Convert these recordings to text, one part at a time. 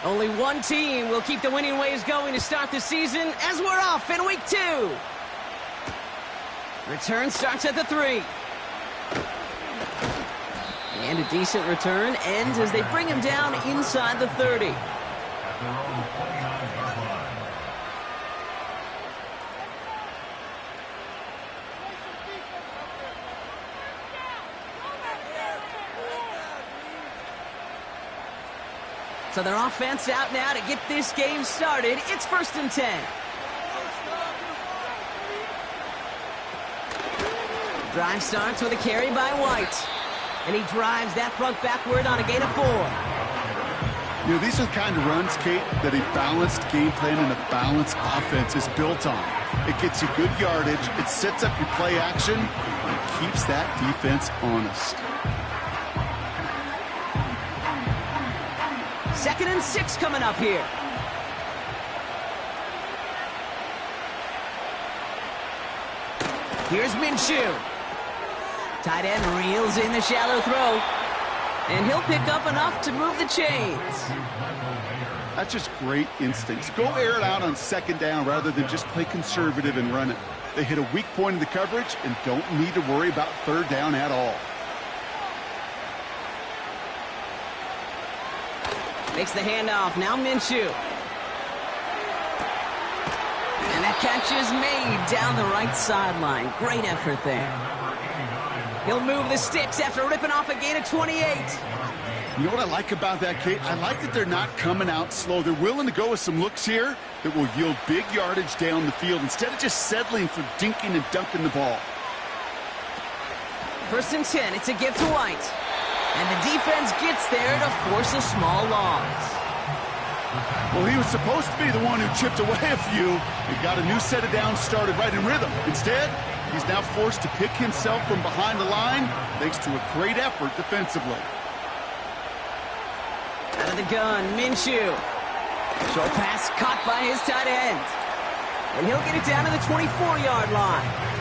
Only one team will keep the winning ways going to start the season as we're off in week 2. Return starts at the 3. And a decent return ends as they bring him down inside the 30. So their offense out now to get this game started. It's 1st and 10. Drive starts with a carry by White. And he drives that front backward on a gain of 4. You know, these are the kind of runs, Kate, that a balanced game plan and a balanced offense is built on. It gets you good yardage, it sets up your play action, and keeps that defense honest. 2nd and 6 coming up here. Here's Minshew. Tight end reels in the shallow throw. And he'll pick up enough to move the chains. That's just great instincts. Go air it out on 2nd down rather than just play conservative and run it. They hit a weak point in the coverage and don't need to worry about 3rd down at all. Makes the handoff. Now Minshew. And that catch is made down the right sideline. Great effort there. He'll move the sticks after ripping off a gain of 28. You know what I like about that, Kate? I like that they're not coming out slow. They're willing to go with some looks here that will yield big yardage down the field instead of just settling for dinking and dunking the ball. 1st and 10. It's a give to White. And the defense gets there to force a small loss. Well, he was supposed to be the one who chipped away a few and got a new set of downs started right in rhythm. Instead, he's now forced to pick himself from behind the line thanks to a great effort defensively. Out of the gun, Minshew. Short pass caught by his tight end. And he'll get it down to the 24-yard line.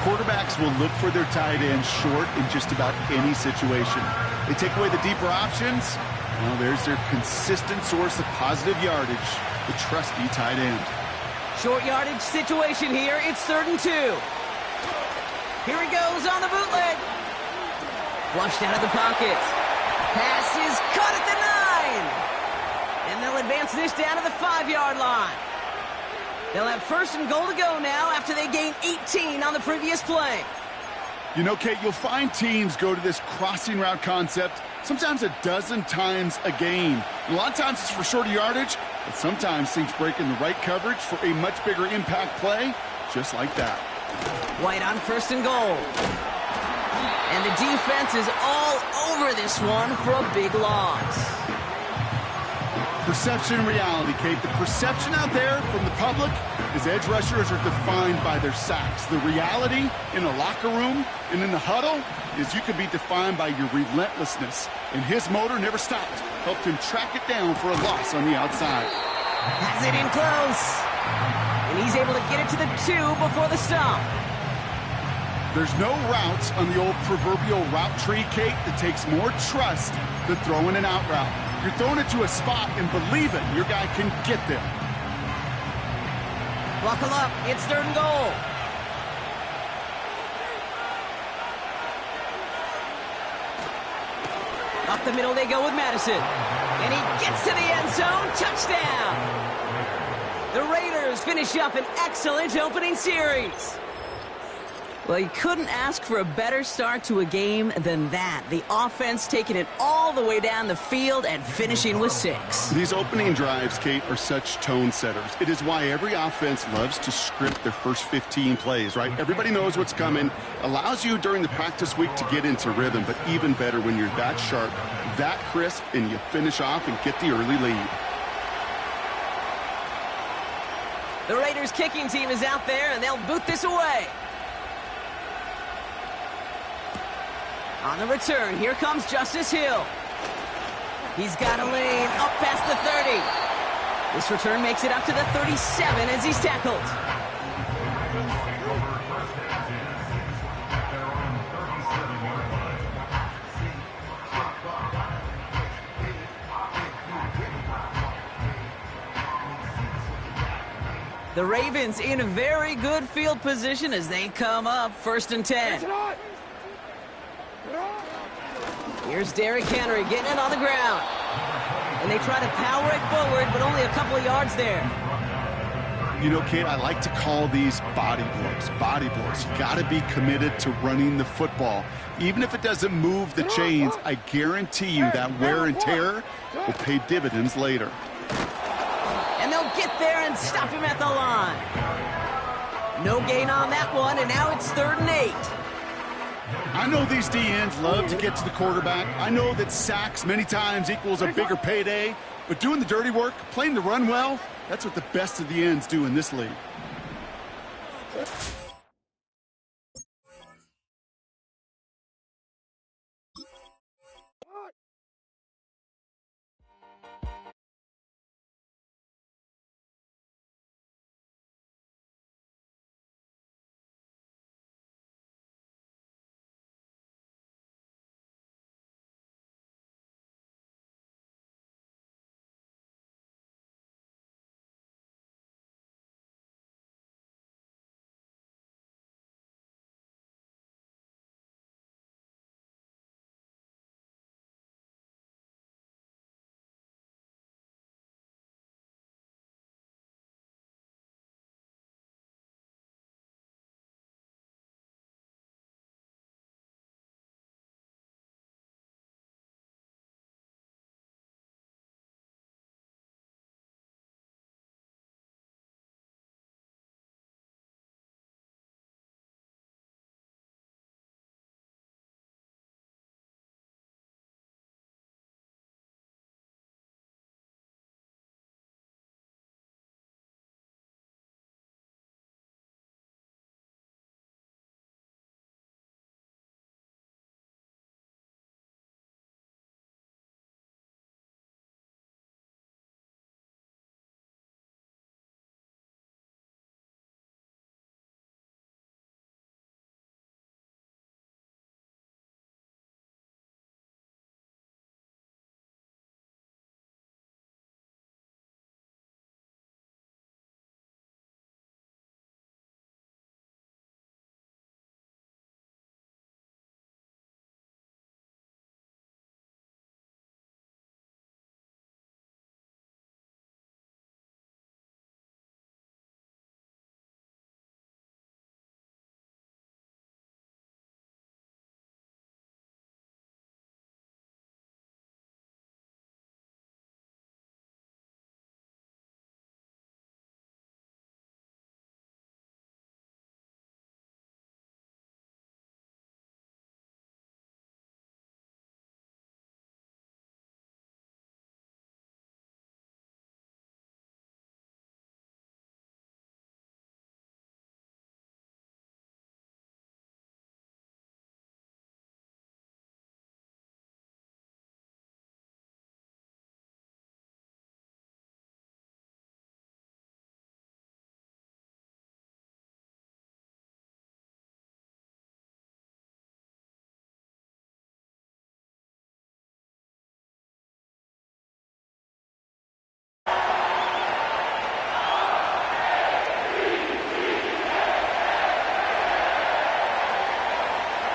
Quarterbacks will look for their tight end short in just about any situation. They take away the deeper options. Well, there's their consistent source of positive yardage, the trusty tight end. Short yardage situation here. It's 3rd and 2. Here he goes on the bootleg. Flushed out of the pocket. Pass is caught at the 9. And they'll advance this down to the 5-yard line. They'll have 1st and goal to go now after they gain 18 on the previous play. You know, Kate, you'll find teams go to this crossing route concept sometimes a dozen times a game. A lot of times it's for shorter yardage, but sometimes things break in the right coverage for a much bigger impact play, just like that. White on 1st and goal. And the defense is all over this one for a big loss. Perception and reality, Kate. The perception out there from the public is edge rushers are defined by their sacks. The reality in a locker room and in the huddle is you can be defined by your relentlessness. And his motor never stopped. Helped him track it down for a loss on the outside. Has it in close. And he's able to get it to the 2 before the stop. There's no routes on the old proverbial route tree, Kate, that takes more trust than throwing an out route. You're throwing it to a spot and believing your guy can get there. Buckle up. It's 3rd and goal. Up the middle they go with Madison. And he gets to the end zone. Touchdown. The Raiders finish up an excellent opening series. Well, you couldn't ask for a better start to a game than that. The offense taking it all the way down the field and finishing with 6. These opening drives, Kate, are such tone setters. It is why every offense loves to script their first 15 plays, right? Everybody knows what's coming. Allows you during the practice week to get into rhythm, but even better when you're that sharp, that crisp, and you finish off and get the early lead. The Raiders kicking team is out there, and they'll boot this away. On the return, here comes Justice Hill. He's got a lane up past the 30. This return makes it up to the 37 as he's tackled. The Ravens in a very good field position as they come up 1st and 10. Here's Derrick Henry getting it on the ground. And they try to power it forward, but only a couple of yards there. You know, Kate, I like to call these body blows. Body blows. You got to be committed to running the football. Even if it doesn't move the chains, I guarantee you that wear and tear will pay dividends later. And they'll get there and stop him at the line. No gain on that one, and now it's 3rd and 8. I know these DNs love to get to the quarterback. I know that sacks many times equals a bigger payday, but doing the dirty work, playing the run well, that's what the best of the ends do in this league.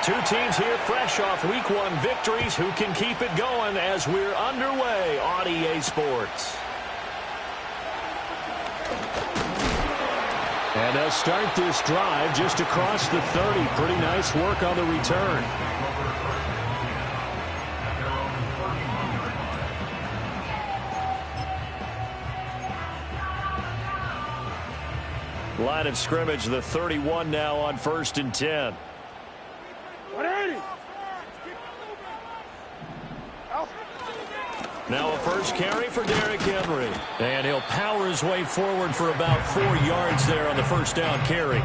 Two teams here fresh off Week 1 victories who can keep it going as we're underway on EA Sports. And they'll start this drive just across the 30. Pretty nice work on the return. Line of scrimmage, the 31 now on 1st and 10. Now a first carry for Derrick Henry. And he'll power his way forward for about 4 yards there on the first down carry.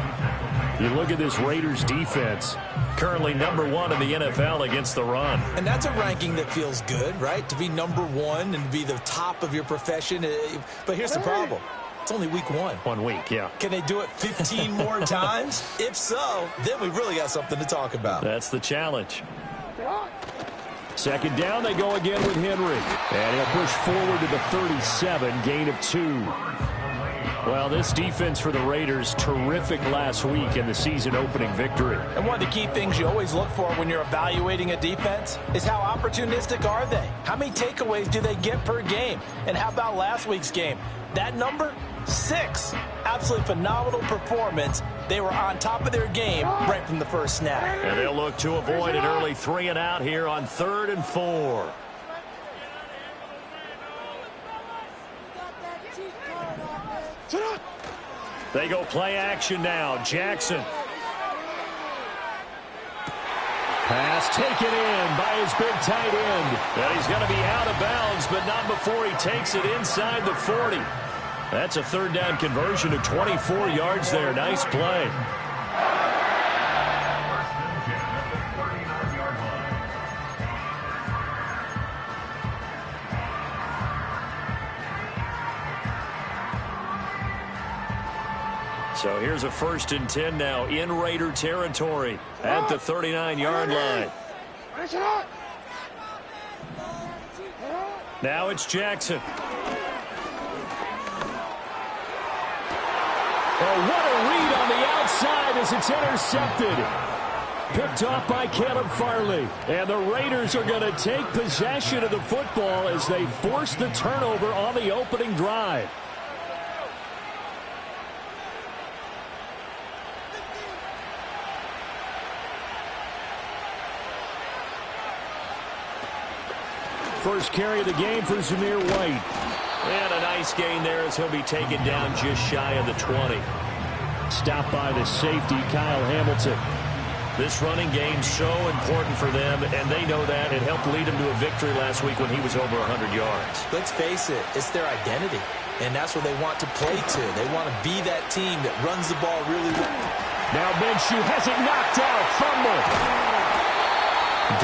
You look at this Raiders defense, currently #1 in the NFL against the run. And that's a ranking that feels good, right? To be #1 and to be the top of your profession. But here's the problem. It's only week 1. 1 week, yeah. Can they do it 15 more times? If so, then we really got something to talk about. That's the challenge. Second down, they go again with Henry. And he'll push forward to the 37, gain of 2. Well, this defense for the Raiders, terrific last week in the season-opening victory. And one of the key things you always look for when you're evaluating a defense is how opportunistic are they? How many takeaways do they get per game? And how about last week's game? That number, 6. Absolutely phenomenal performance. They were on top of their game right from the first snap. And they'll look to avoid an early 3-and-out here on 3rd and 4. They go play action now. Jackson. Pass taken in by his big tight end. And he's going to be out of bounds, but not before he takes it inside the 40. That's a 3rd down conversion of 24 yards there. Nice play. So here's a 1st and 10 now in Raider territory at the 39-yard line. Now it's Jackson. Oh, what a read on the outside as it's intercepted. Picked off by Caleb Farley. And the Raiders are going to take possession of the football as they force the turnover on the opening drive. First carry of the game for Zamir White. And a nice gain there as he'll be taken down just shy of the 20. Stopped by the safety, Kyle Hamilton. This running game so important for them, and they know that. It helped lead them to a victory last week when he was over 100 yards. Let's face it, it's their identity, and that's what they want to play to. They want to be that team that runs the ball really well. Now Minshew has it knocked out. Fumble.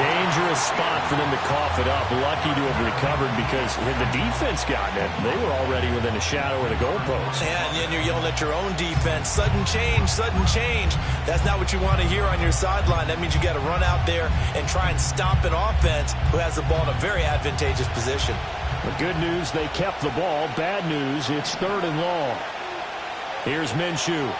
Dangerous spot for them to cough it up. Lucky to have recovered because had the defense gotten it, they were already within a shadow of the goalpost. Yeah, and then you're yelling at your own defense. Sudden change, sudden change. That's not what you want to hear on your sideline. That means you got to run out there and try and stop an offense who has the ball in a very advantageous position. The good news, they kept the ball. Bad news, it's 3rd and long. Here's Minshew.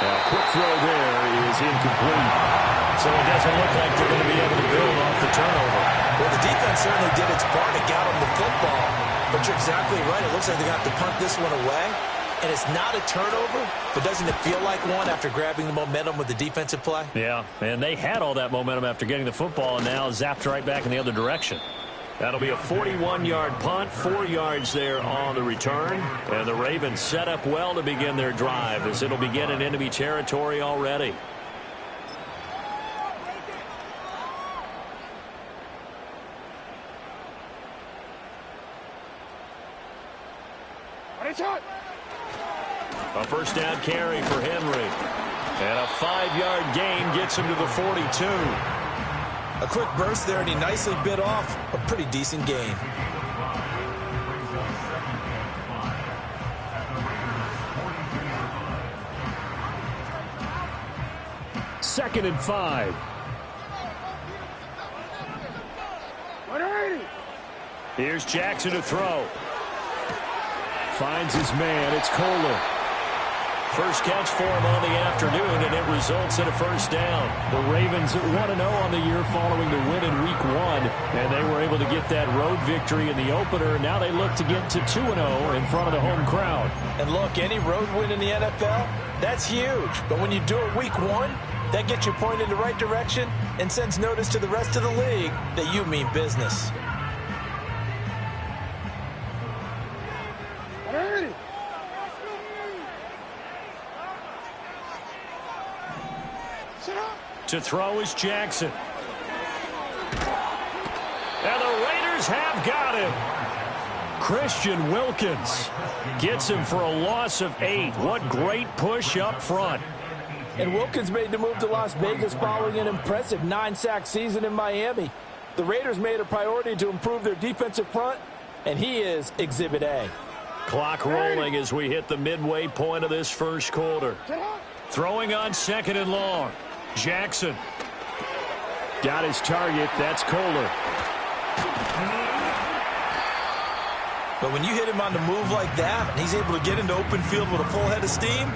A quick throw there is incomplete. So it doesn't look like they're going to be able to build off the turnover. Well, the defense certainly did its part to get them the football. But you're exactly right. It looks like they're going to have to punt this one away. And it's not a turnover, but doesn't it feel like one after grabbing the momentum with the defensive play? Yeah, and they had all that momentum after getting the football and now zapped right back in the other direction. That'll be a 41-yard punt, 4 yards there on the return. And the Ravens set up well to begin their drive as it'll begin in enemy territory already. A 1st down carry for Henry. And a 5-yard gain gets him to the 42. A quick burst there, and he nicely bit off a pretty decent gain. Second and 5. Here's Jackson to throw. Finds his man. It's Kohler. First catch for him on the afternoon, and it results in a 1st down. The Ravens 1-0 on the year following the win in Week 1, and they were able to get that road victory in the opener. Now they look to get to 2-0 in front of the home crowd. And look, any road win in the NFL, that's huge. But when you do it Week 1, that gets you pointed in the right direction and sends notice to the rest of the league that you mean business. To throw is Jackson. And the Raiders have got him. Christian Wilkins gets him for a loss of 8. What great push up front. And Wilkins made the move to Las Vegas following an impressive 9-sack season in Miami. The Raiders made a priority to improve their defensive front, and he is Exhibit A. Clock rolling as we hit the midway point of this first quarter. Throwing on 2nd and long. Jackson got his target. That's Kohler. But when you hit him on the move like that, and he's able to get into open field with a full head of steam,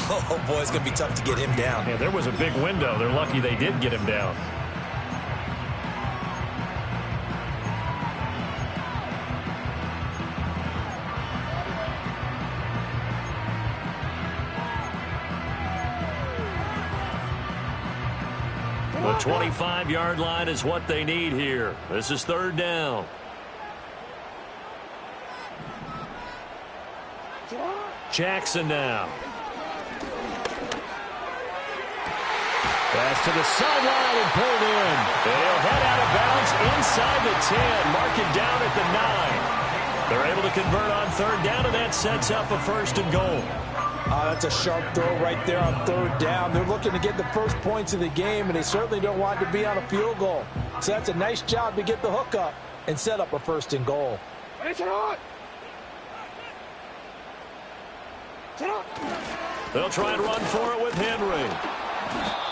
oh boy, it's going to be tough to get him down. Yeah, there was a big window. They're lucky they did get him down. The 25-yard line is what they need here. This is third down. Jackson now. Pass to the sideline and pulled in. They'll head out of bounds inside the 10. Mark it down at the 9. They're able to convert on third down, and that sets up a first and goal. That's a sharp throw right there on third down. They're looking to get the first points of the game, and they certainly don't want to be on a field goal. So that's a nice job to get the hook up and set up a first and goal. They'll try and run for it with Henry.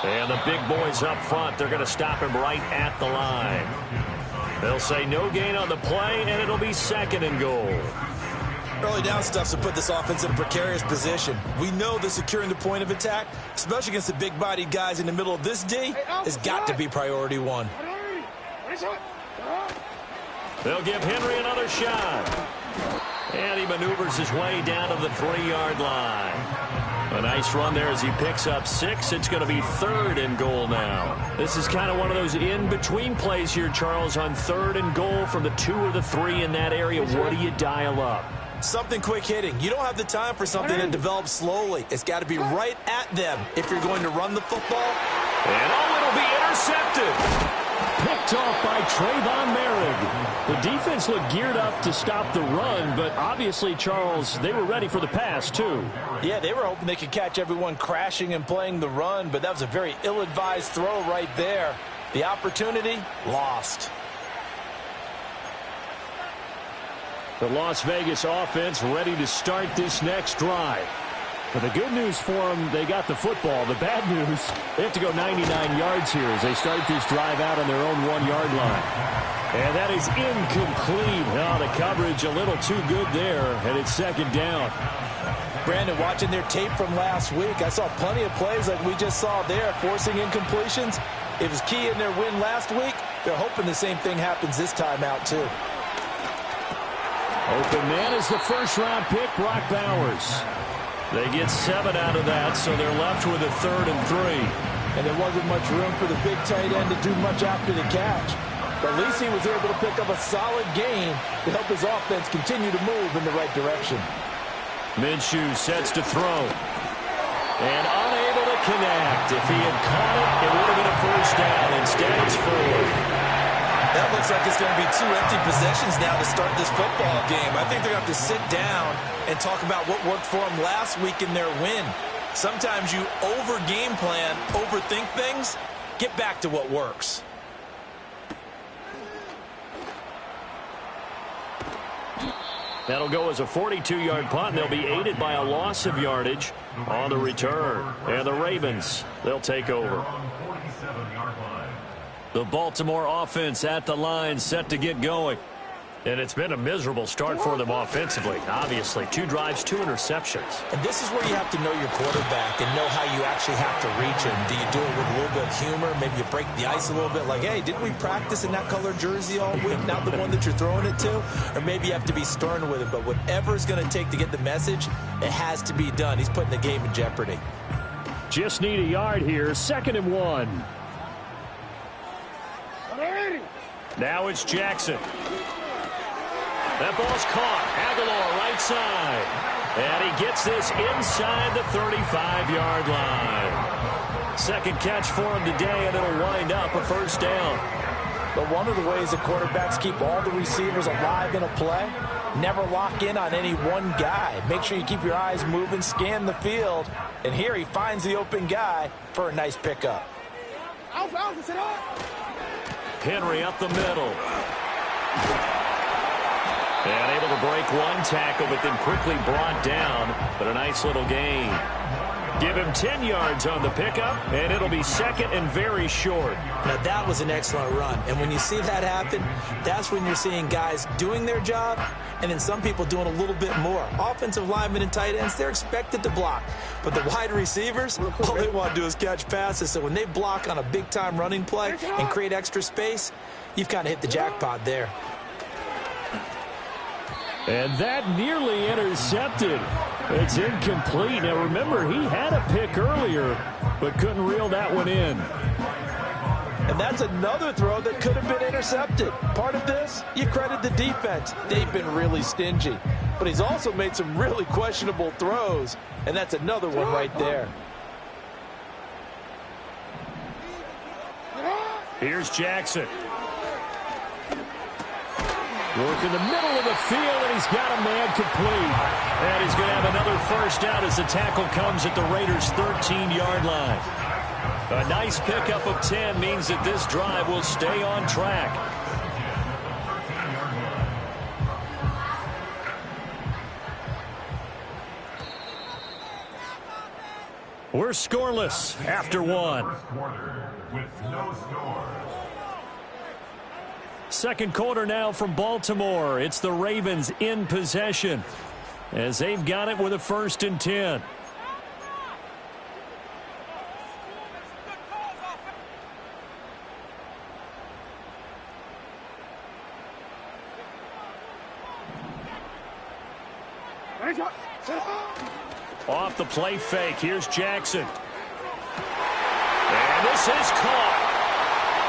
And the big boys up front, they're going to stop him right at the line. They'll say no gain on the play, and it'll be second and goal. Early down stuff to put this offense in a precarious position. We know that securing the point of attack, especially against the big-bodied guys in the middle of this D, has got to be priority one. They'll give Henry another shot. And he maneuvers his way down to the 3-yard line. A nice run there as he picks up 6. It's going to be third and goal now. This is kind of one of those in-between plays here, Charles, on third and goal from the 2 or the 3 in that area. What do you dial up? Something quick hitting. You don't have the time for something that develops slowly. It's got to be right at them if you're going to run the football. And it'll be intercepted. Picked off by Trayvon Merrick. The defense looked geared up to stop the run, but obviously, Charles, they were ready for the pass, too. Yeah, they were hoping they could catch everyone crashing and playing the run, but that was a very ill-advised throw right there. The opportunity, lost. The Las Vegas offense ready to start this next drive. But the good news for them, they got the football. The bad news, they have to go 99 yards here as they start this drive out on their own 1-yard line. And that is incomplete. Oh, the coverage a little too good there, and it's second down. Brandon, watching their tape from last week, I saw plenty of plays like we just saw there, forcing incompletions. It was key in their win last week. They're hoping the same thing happens this time out, too. Open man is the first-round pick, Brock Bowers. They get 7 out of that, so they're left with a 3rd and 3. And there wasn't much room for the big tight end to do much after the catch. But at least he was able to pick up a solid gain to help his offense continue to move in the right direction. Minshew sets to throw. And unable to connect. If he had caught it, it would have been a first down. Instead, it's 4th. That looks like it's going to be 2 empty possessions now to start this football game. I think they're going to have to sit down and talk about what worked for them last week in their win. Sometimes you over-game plan, overthink things. Get back to what works. That'll go as a 42-yard punt, and they'll be aided by a loss of yardage on the return. And the Ravens, they'll take over. The Baltimore offense at the line, set to get going. And it's been a miserable start for them offensively. Obviously, 2 drives, 2 interceptions. And this is where you have to know your quarterback and know how you actually have to reach him. Do you do it with a little bit of humor? Maybe you break the ice a little bit like, hey, didn't we practice in that color jersey all week, not the one that you're throwing it to? Or maybe you have to be stern with him. But whatever it's going to take to get the message, it has to be done. He's putting the game in jeopardy. Just need a yard here, 2nd and 1. Now it's Jackson. That ball's caught. Aguilar right side. And he gets this inside the 35-yard line. Second catch for him today, and it'll wind up a first down. But one of the ways that quarterbacks keep all the receivers alive in a play, never lock in on any one guy. Make sure you keep your eyes moving, scan the field. And here he finds the open guy for a nice pickup. Henry up the middle. And able to break one tackle, but then quickly brought down. But a nice little gain. Give him 10 yards on the pickup, and it'll be second and very short. Now, that was an excellent run. And when you see that happen, that's when you're seeing guys doing their job and then some people doing a little bit more. Offensive linemen and tight ends, they're expected to block. But the wide receivers, all they want to do is catch passes. So when they block on a big-time running play and create extra space, you've kind of hit the jackpot there. And that nearly intercepted. It's incomplete. Now, remember, he had a pick earlier, but couldn't reel that one in. And that's another throw that could have been intercepted. Part of this, you credit the defense. They've been really stingy. But he's also made some really questionable throws, and that's another one right there. Here's Jackson. Work in the middle of the field, and he's got a man complete. And he's going to have another first down as the tackle comes at the Raiders' 13-yard line. A nice pickup of 10 means that this drive will stay on track. We're scoreless after one. Second quarter now from Baltimore. It's the Ravens in possession as they've got it with a 1st and 10. Off the play fake. Here's Jackson. And this is caught.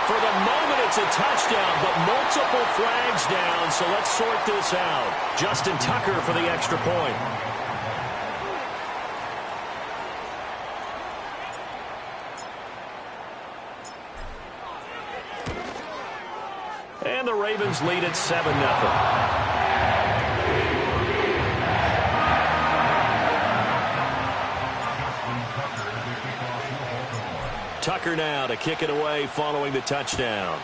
For the moment, it's a touchdown, but multiple flags down, so let's sort this out. Justin Tucker for the extra point. And the Ravens lead at 7-0. Tucker now to kick it away following the touchdown.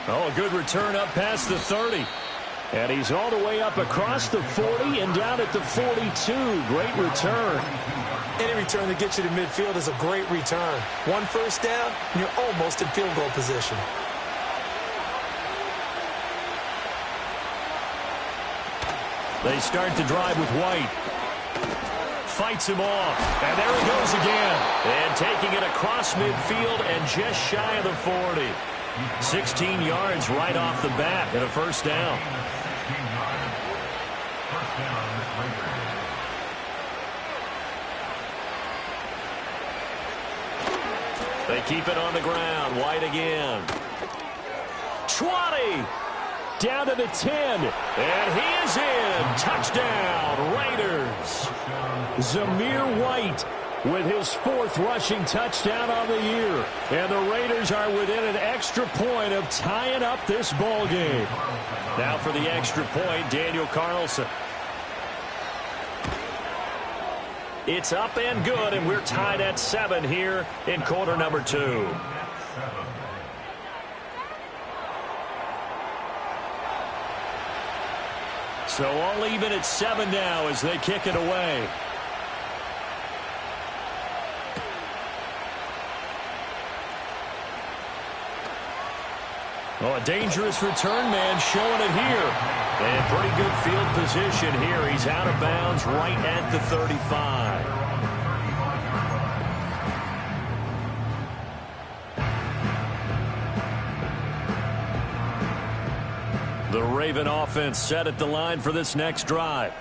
Oh, a good return up past the 30. And he's all the way up across the 40 and down at the 42. Great return. Any return that gets you to midfield is a great return. One first down, and you're almost in field goal position. They start to drive with White. Fights him off. And there he goes again. And taking it across midfield and just shy of the 40. 16 yards right off the bat and a first down. They keep it on the ground. White again. 20. Down to the 10, and he is in. Touchdown, Raiders. Zamir White with his 4th rushing touchdown on the year. And the Raiders are within an extra point of tying up this ball game. Now for the extra point, Daniel Carlson. It's up and good, and we're tied at 7 here in quarter number 2. So all even at 7 now as they kick it away. Oh, a dangerous return man showing it here. And pretty good field position here. He's out of bounds right at the 35. The Raven offense set at the line for this next drive.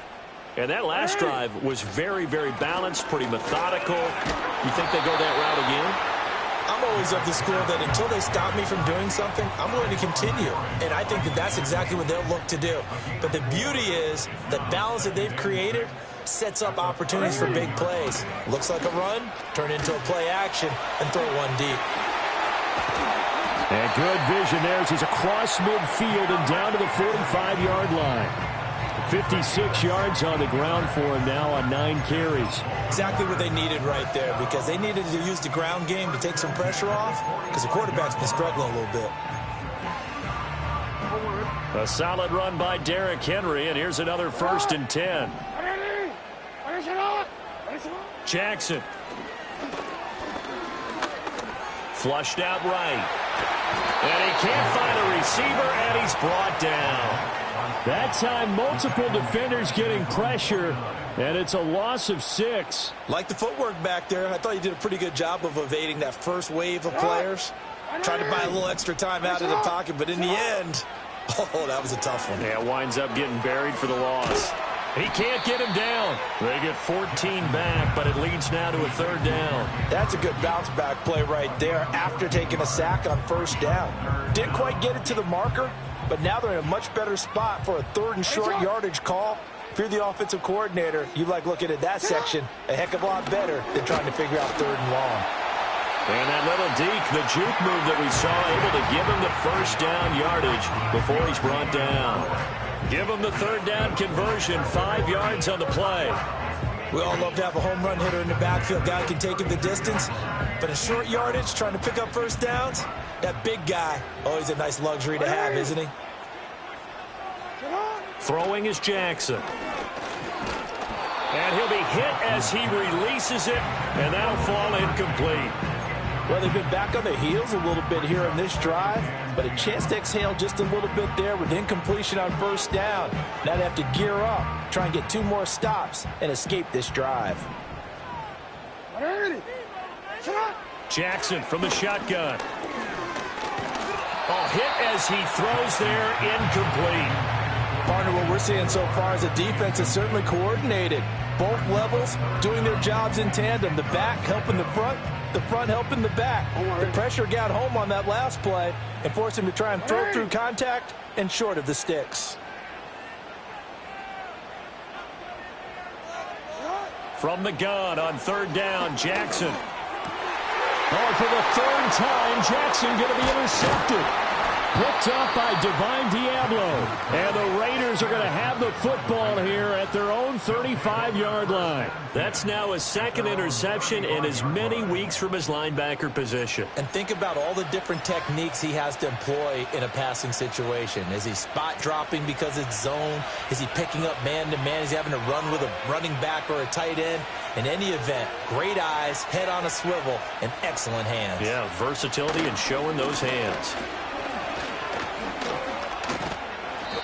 And that last drive was very, very balanced, pretty methodical. You think they go that route again? I'm always of the school that until they stop me from doing something, I'm going to continue. And I think that that's exactly what they'll look to do. But the beauty is the balance that they've created sets up opportunities for big plays. Looks like a run, turn into a play action, and throw one deep. And good vision there as he's across midfield and down to the 45-yard line. 56 yards on the ground for him now on 9 carries. Exactly what they needed right there, because they needed to use the ground game to take some pressure off because the quarterback's been struggling a little bit. A solid run by Derrick Henry, and here's another 1st and 10. Jackson. Flushed out right. And he can't find a receiver, and he's brought down. That time, multiple defenders getting pressure, and it's a loss of 6. Like the footwork back there, I thought you did a pretty good job of evading that first wave of players. Tried to buy a little extra time out of the pocket, but in the end, oh, that was a tough one. Yeah, winds up getting buried for the loss. He can't get him down. They get 14 back, but it leads now to a 3rd down. That's a good bounce-back play right there after taking a sack on 1st down. Didn't quite get it to the marker, but now they're in a much better spot for a 3rd and short yardage call. If you're the offensive coordinator, you like looking at that section a heck of a lot better than trying to figure out 3rd and long. And that little deke, the juke move that we saw, able to give him the 1st down yardage before he's brought down. Give him the 3rd down conversion, 5 yards on the play. We all love to have a home run hitter in the backfield. Guy can take it the distance. But in short yardage, trying to pick up 1st downs, that big guy, always a nice luxury to have, isn't he? Throwing is Jackson. And he'll be hit as he releases it, and that'll fall incomplete. Well, they've been back on their heels a little bit here in this drive, but a chance to exhale just a little bit there with incompletion on 1st down. Now they have to gear up, try and get 2 more stops, and escape this drive. Jackson from the shotgun. Oh, hit as he throws there, incomplete. Partner, what we're seeing so far is the defense is certainly coordinated. Both levels doing their jobs in tandem. The back helping the front helping the back. The pressure got home on that last play and forced him to try and throw through contact and short of the sticks. From the gun on 3rd down, Jackson. Oh, for the 3rd time, Jackson going to be intercepted. Picked up by Divine Diablo. And the Raiders are going to have the football here at their own 35-yard line. That's now his 2nd interception in as many weeks from his linebacker position. And think about all the different techniques he has to employ in a passing situation. Is he spot dropping because it's zone? Is he picking up man-to-man? Is he having to run with a running back or a tight end? In any event, great eyes, head on a swivel, and excellent hands. Yeah, versatility and showing those hands.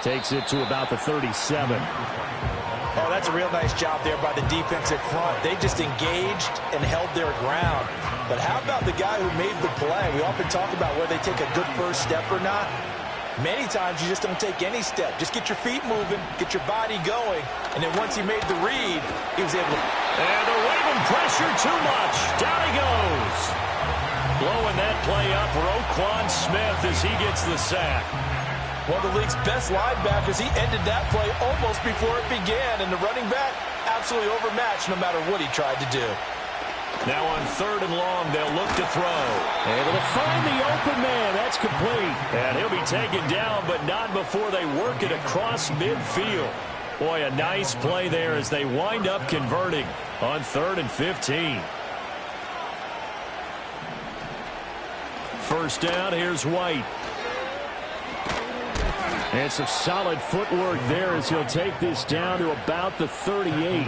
Takes it to about the 37. Oh, that's a real nice job there by the defensive front. They just engaged and held their ground. But how about the guy who made the play? We often talk about whether they take a good first step or not. Many times you just don't take any step. Just get your feet moving, get your body going, and then once he made the read, he was able to... And they're waving pressure too much. Down he goes. Blowing that play up, Roquan Smith as he gets the sack. One of the league's best linebackers, he ended that play almost before it began, and the running back absolutely overmatched no matter what he tried to do. Now on 3rd and long, they'll look to throw. Able to find the open man. That's complete. And he'll be taken down, but not before they work it across midfield. Boy, a nice play there as they wind up converting on 3rd and 15. 1st down, here's White. And some solid footwork there as he'll take this down to about the 38.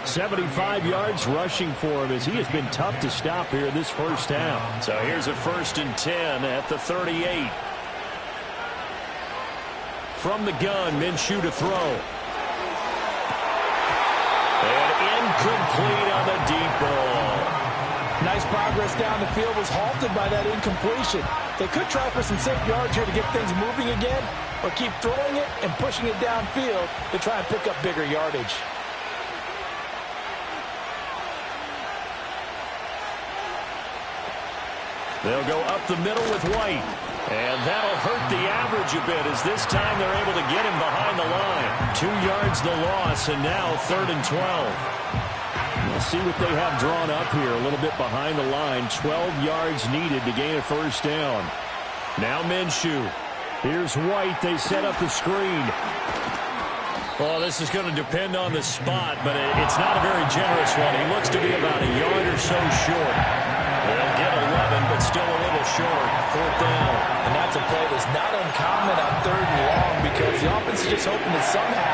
75 yards rushing for him as he has been tough to stop here this 1st down. So here's a 1st and 10 at the 38. From the gun, Minshew to throw. And incomplete on the deep ball. Nice progress down the field, was halted by that incompletion. They could try for some safe yards here to get things moving again, or keep throwing it and pushing it downfield to try and pick up bigger yardage. They'll go up the middle with White. And that'll hurt the average a bit as this time they're able to get him behind the line. 2 yards the loss, and now 3rd and 12. We'll see what they have drawn up here a little bit behind the line. 12 yards needed to gain a 1st down. Now Minshew. Here's White. They set up the screen. Well, this is going to depend on the spot, but it's not a very generous one. He looks to be about a yard or so short. They'll get 11, but still a little short. 4th down. And that's a play that's not uncommon on 3rd and long because the offense is just hoping that somehow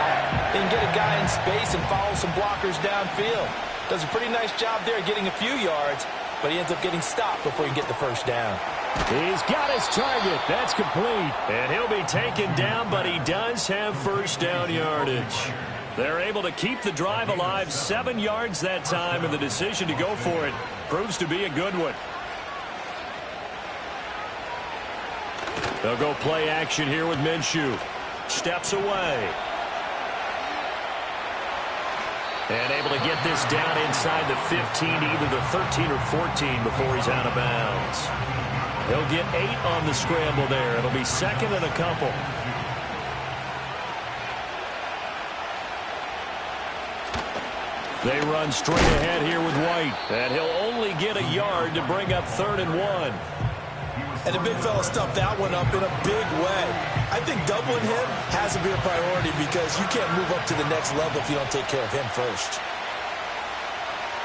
they can get a guy in space and follow some blockers downfield. Does a pretty nice job there getting a few yards, but he ends up getting stopped before he can get the first down. He's got his target. That's complete. And he'll be taken down, but he does have first down yardage. They're able to keep the drive alive, 7 yards that time, and the decision to go for it proves to be a good one. They'll go play action here with Minshew. Steps away. And able to get this down inside the 15, either the 13 or 14 before he's out of bounds. He'll get 8 on the scramble there. It'll be second and a couple. They run straight ahead here with White. And he'll only get a yard to bring up 3rd and 1. And the big fella stuffed that one up in a big way. I think doubling him has to be a priority because you can't move up to the next level if you don't take care of him first.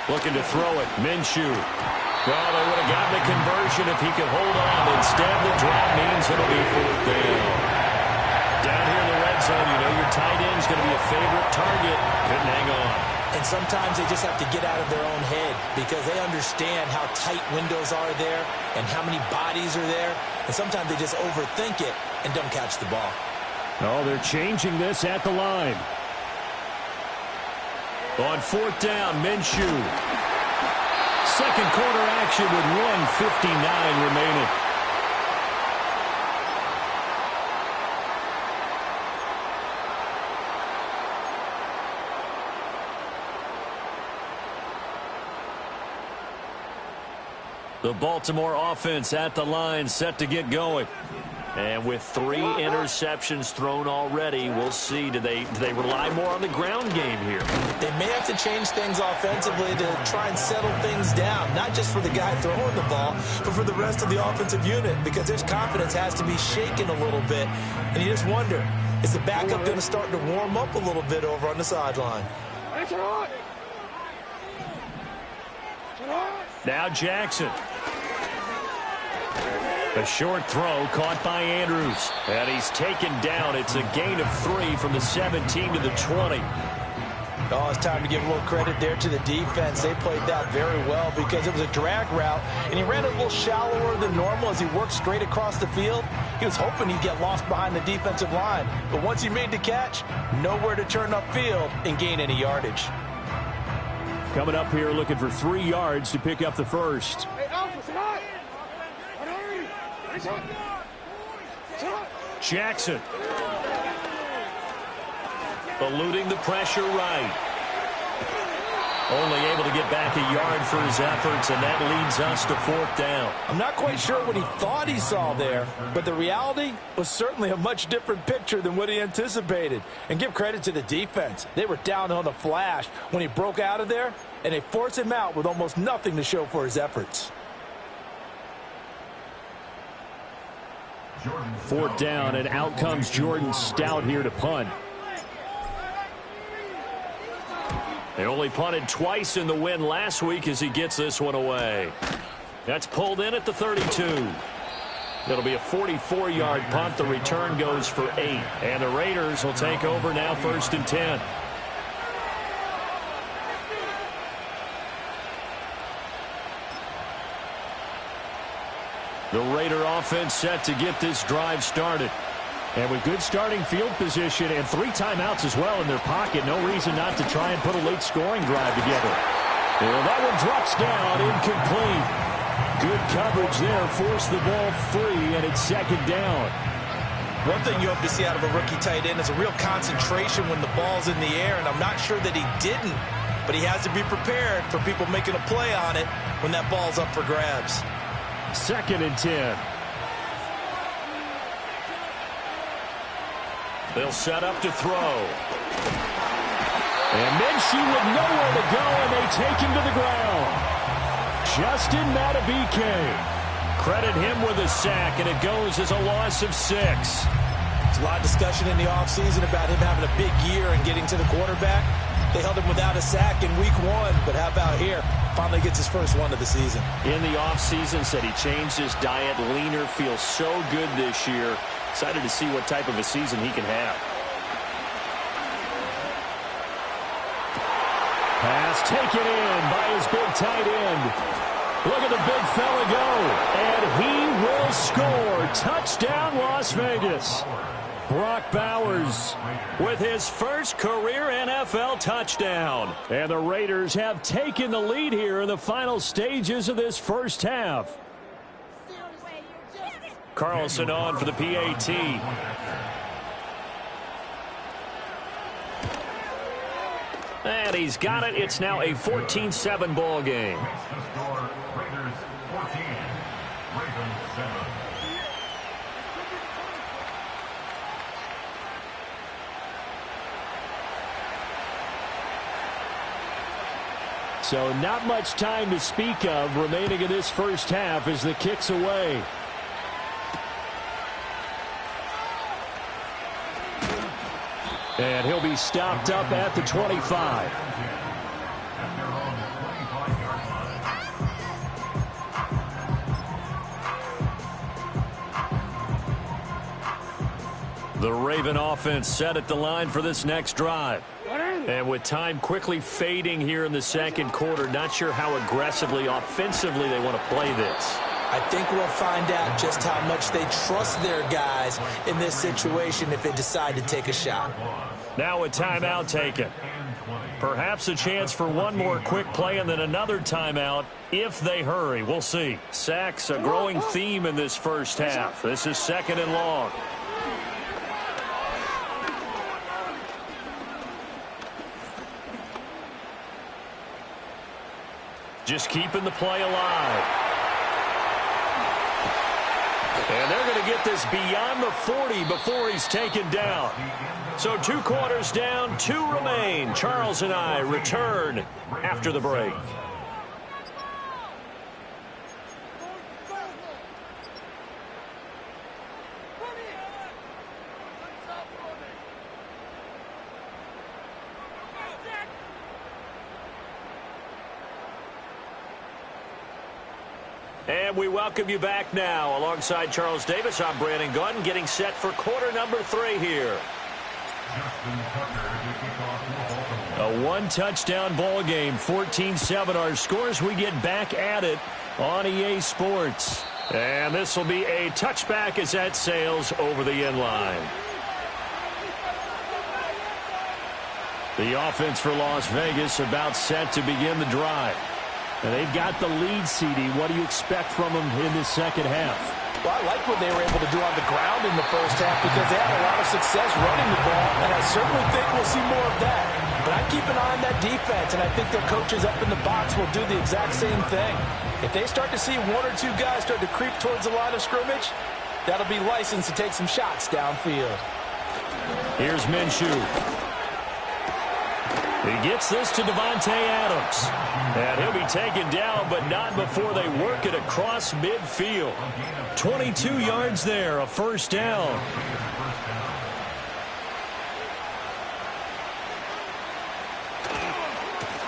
Looking to throw it. Minshew. Well, they would have gotten the conversion if he could hold on. Instead, the drop means it'll be 4th down. Down here in the red zone, you know your tight end's going to be a favorite target. Couldn't hang on. And sometimes they just have to get out of their own head because they understand how tight windows are there and how many bodies are there. And sometimes they just overthink it and don't catch the ball. Oh, they're changing this at the line. On 4th down, Minshew. Second quarter action with 1:59 remaining. The Baltimore offense at the line, set to get going. And with 3 interceptions thrown already, we'll see. Do they rely more on the ground game here? They may have to change things offensively to try and settle things down, not just for the guy throwing the ball, but for the rest of the offensive unit, because their confidence has to be shaken a little bit. And you just wonder, is the backup going to start to warm up a little bit over on the sideline? Now Jackson. A short throw caught by Andrews. And he's taken down. It's a gain of 3 from the 17 to the 20. Oh, it's time to give a little credit there to the defense. They played that very well because it was a drag route, and he ran a little shallower than normal as he worked straight across the field. He was hoping he'd get lost behind the defensive line. But once he made the catch, nowhere to turn upfield and gain any yardage. Coming up here looking for 3 yards to pick up the first. Jackson. Eluding the pressure right. Only able to get back a yard for his efforts, and that leads us to 4th down. I'm not quite sure what he thought he saw there, but the reality was certainly a much different picture than what he anticipated. And give credit to the defense. They were down on the flash when he broke out of there, and they forced him out with almost nothing to show for his efforts. 4th down, and out comes Jordan Stout here to punt. They only punted twice in the win last week as he gets this one away. That's pulled in at the 32. It'll be a 44-yard punt. The return goes for 8. And the Raiders will take over now 1st and 10. The Raider offense set to get this drive started. And with good starting field position and 3 timeouts as well in their pocket, no reason not to try and put a late scoring drive together. Well, that one drops down, incomplete. Good coverage there, forced the ball free, and it's 2nd down. One thing you hope to see out of a rookie tight end is a real concentration when the ball's in the air, and I'm not sure that he didn't, but he has to be prepared for people making a play on it when that ball's up for grabs. 2nd and 10. They'll set up to throw. And Minshew with nowhere to go, and they take him to the ground. Justin Madubuike. Credit him with a sack, and it goes as a loss of 6. There's a lot of discussion in the offseason about him having a big year and getting to the quarterback. They held him without a sack in week 1, but how about here? Finally gets his first one of the season. In the offseason, said he changed his diet, leaner, feels so good this year. Excited to see what type of a season he can have. Pass taken in by his big tight end. Look at the big fella go. And he will score. Touchdown, Las Vegas. Brock Bowers with his first career NFL touchdown. And the Raiders have taken the lead here in the final stages of this first half. Carlson on for the PAT. And he's got it. It's now a 14-7 ball game. So not much time to speak of remaining in this first half as the kick's away. And he'll be stopped up at the 25. The Raven offense set at the line for this next drive. And with time quickly fading here in the second quarter, not sure how aggressively, offensively they want to play this. I think we'll find out just how much they trust their guys in this situation if they decide to take a shot. Now a timeout taken. Perhaps a chance for one more quick play and then another timeout if they hurry. We'll see. Sacks, a growing theme in this first half. This is 2nd and long. Just keeping the play alive. And they're going to get this beyond the 40 before he's taken down. So 2 quarters down, 2 remain. Charles and I return after the break. And we welcome you back now. Alongside Charles Davis, I'm Brandon Gaudin, getting set for quarter number 3 here. A 1-touchdown ball game, 14-7 our scores. We get back at it on EA Sports. And this will be a touchback as that sails over the end line. The offense for Las Vegas about set to begin the drive. And they've got the lead, CD. What do you expect from them in this second half? Well, I like what they were able to do on the ground in the first half because they had a lot of success running the ball, and I certainly think we'll see more of that. But I keep an eye on that defense, and I think their coaches up in the box will do the exact same thing. If they start to see 1 or 2 guys start to creep towards the line of scrimmage, that'll be licensed to take some shots downfield. Here's Minshew. He gets this to Devontae Adams. And he'll be taken down, but not before they work it across midfield. 22 yards there, a first down.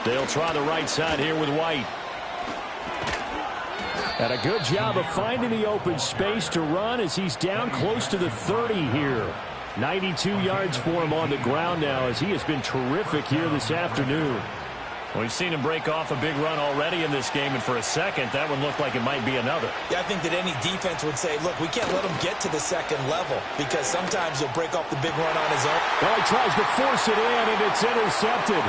They'll try the right side here with White. And a good job of finding the open space to run as he's down close to the 30 here. 92 yards for him on the ground now as he has been terrific here this afternoon. We've seen him break off a big run already in this game, and for a second, that one looked like it might be another. Yeah, I think that any defense would say, look, we can't let him get to the second level because sometimes he'll break off the big run on his own. Well, he tries to force it in, and it's intercepted.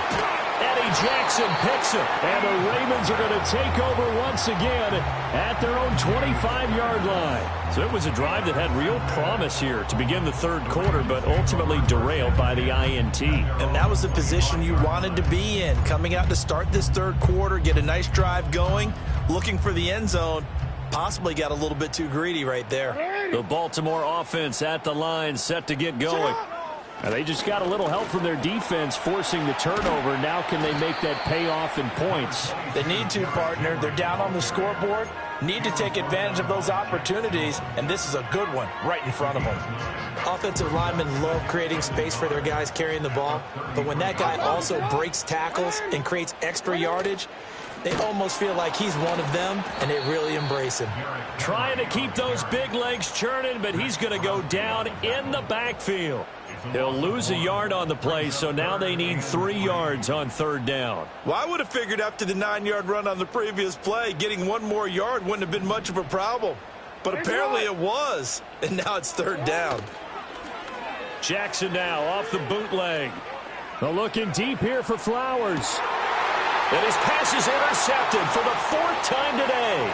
Eddie Jackson picks it. And the Ravens are going to take over once again at their own 25-yard line. So it was a drive that had real promise here to begin the third quarter, but ultimately derailed by the INT. And that was the position you wanted to be in, coming out to start this third quarter, get a nice drive going, looking for the end zone. Possibly got a little bit too greedy right there. The Baltimore offense at the line, set to get going. And they just got a little help from their defense forcing the turnover. Now can they make that pay off in points? They need to, partner. They're down on the scoreboard. need to take advantage of those opportunities, and this is a good one right in front of them. Offensive linemen love creating space for their guys carrying the ball, but when that guy also breaks tackles and creates extra yardage, they almost feel like he's one of them, and they really embrace him. Trying to keep those big legs churning, but he's going to go down in the backfield. He'll lose a yard on the play, so now they need 3 yards on 3rd down. Well, I would have figured after the 9-yard run on the previous play, getting 1 more yard wouldn't have been much of a problem. But apparently it was, and now it's 3rd down. Jackson now off the bootleg. They're looking deep here for Flowers. And his pass is intercepted for the 4th time today.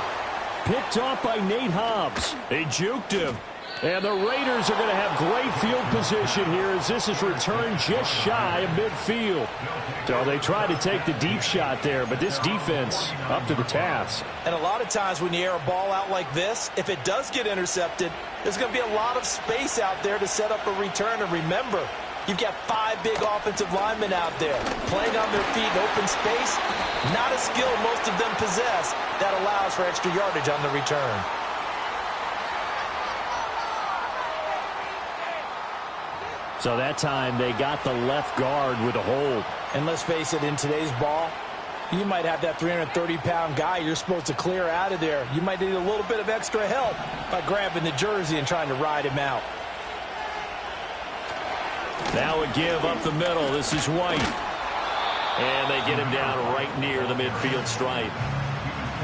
Picked off by Nate Hobbs. They juked him. And the Raiders are going to have great field position here as this is returned just shy of midfield. So they tried to take the deep shot there, but this defense up to the task. And a lot of times when you air a ball out like this, if it does get intercepted, there's going to be a lot of space out there to set up a return. And remember, you've got 5 big offensive linemen out there playing on their feet in open space. Not a skill most of them possess that allows for extra yardage on the return. So that time they got the left guard with a hold. And let's face it, in today's ball, you might have that 330-pound guy you're supposed to clear out of there. You might need a little bit of extra help by grabbing the jersey and trying to ride him out. Now a give up the middle. This is White. And they get him down right near the midfield stripe.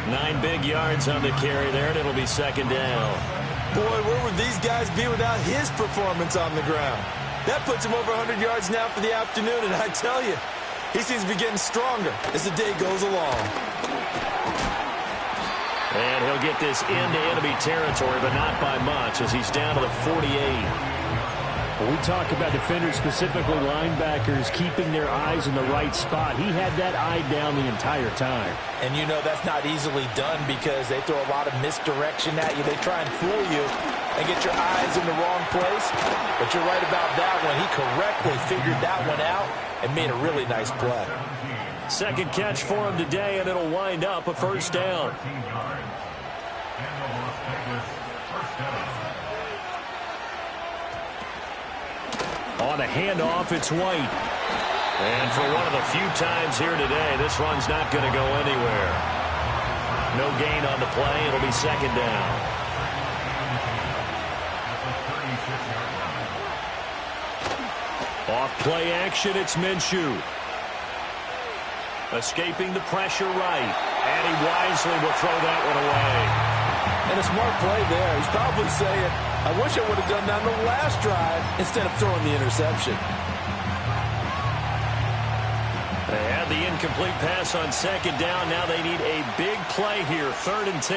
9 big yards on the carry there, and it'll be 2nd down. Boy, where would these guys be without his performance on the ground? That puts him over 100 yards now for the afternoon, and I tell you, he seems to be getting stronger as the day goes along. And he'll get this into enemy territory, but not by much as he's down to the 48. When we talk about defenders, specifically linebackers, keeping their eyes in the right spot, he had that eye down the entire time. And you know that's not easily done because they throw a lot of misdirection at you. They try and fool you and get your eyes in the wrong place. But you're right about that one. He correctly figured that one out and made a really nice play. 2nd catch for him today, and it'll wind up a 1st down. On a handoff, it's White. And for one of the few times here today, this run's not going to go anywhere. No gain on the play. It'll be 2nd down. Off play action, it's Minshew. Escaping the pressure right. And he wisely will throw that one away. And a smart play there. He's probably saying, I wish I would have done that on the last drive instead of throwing the interception. They had the incomplete pass on 2nd down. Now they need a big play here, 3rd and 10.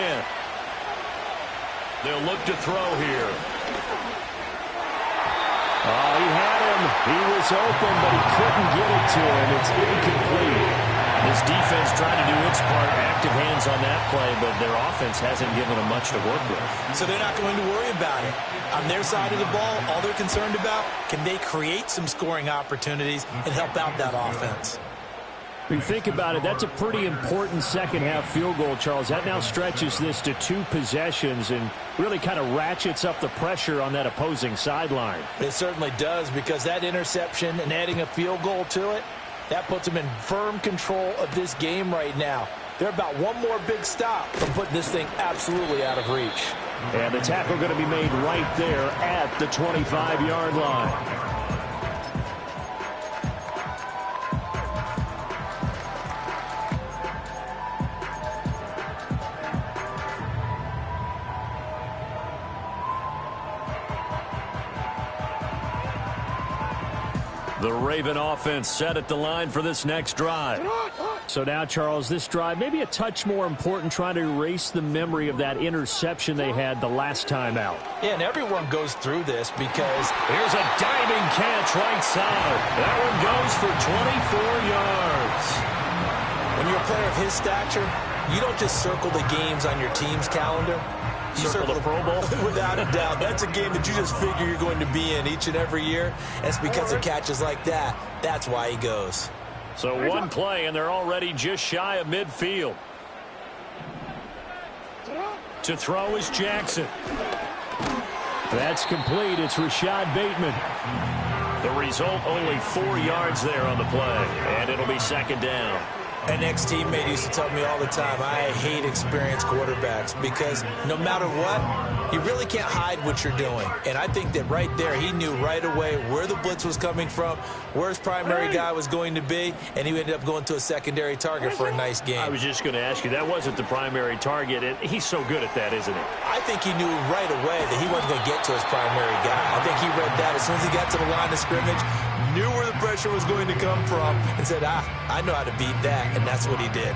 They'll look to throw here. Oh, he had him. He was open, but he couldn't get it to him. It's incomplete. This defense trying to do its part, active hands on that play, but their offense hasn't given them much to work with. So they're not going to worry about it. On their side of the ball, all they're concerned about, can they create some scoring opportunities and help out that offense? When you think about it, that's a pretty important second-half field goal, Charles. That now stretches this to 2 possessions and really kind of ratchets up the pressure on that opposing sideline. It certainly does, because that interception and adding a field goal to it, that puts them in firm control of this game right now. They're about one more big stop from putting this thing absolutely out of reach. And the tackle going to be made right there at the 25-yard line. The Raven offense set at the line for this next drive. So now, Charles, this drive maybe a touch more important, trying to erase the memory of that interception they had the last time out. Yeah, and everyone goes through this because here's a diving catch right side. That one goes for 24 yards. When you're a player of his stature, you don't just circle the games on your team's calendar. You circle the Pro Bowl. Without a doubt. That's a game that you just figure you're going to be in each and every year. And it's because of catches like that. That's why he goes. So one play, and they're already just shy of midfield. To throw is Jackson. That's complete. It's Rashad Bateman. The result, only 4 yards there on the play, and it'll be second down. An ex-teammate used to tell me all the time, I hate experienced quarterbacks because no matter what, you really can't hide what you're doing. And I think that right there, he knew right away where the blitz was coming from, where his primary guy was going to be, and he ended up going to a secondary target for a nice game. I was just going to ask you, that wasn't the primary target, and he's so good at that, isn't he? I think he knew right away that he wasn't going to get to his primary guy. I think he read that as soon as he got to the line of scrimmage, knew where the pressure was going to come from, and said, I know how to beat that, and that's what he did.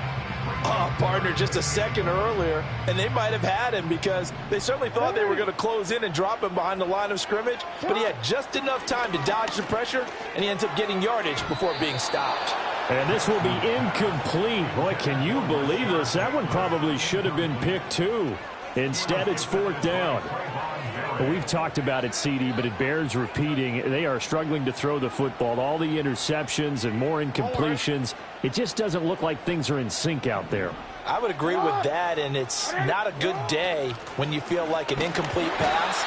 Oh, partner, just a second earlier, and they might have had him because they certainly thought they were going to close in and drop him behind the line of scrimmage, but he had just enough time to dodge the pressure, and he ends up getting yardage before being stopped. And this will be incomplete. Boy, can you believe this? That one probably should have been picked too. Instead, it's fourth down. We've talked about it, CD, but it bears repeating. They are struggling to throw the football. All the interceptions and more incompletions. It just doesn't look like things are in sync out there. I would agree with that, and it's not a good day when you feel like an incomplete pass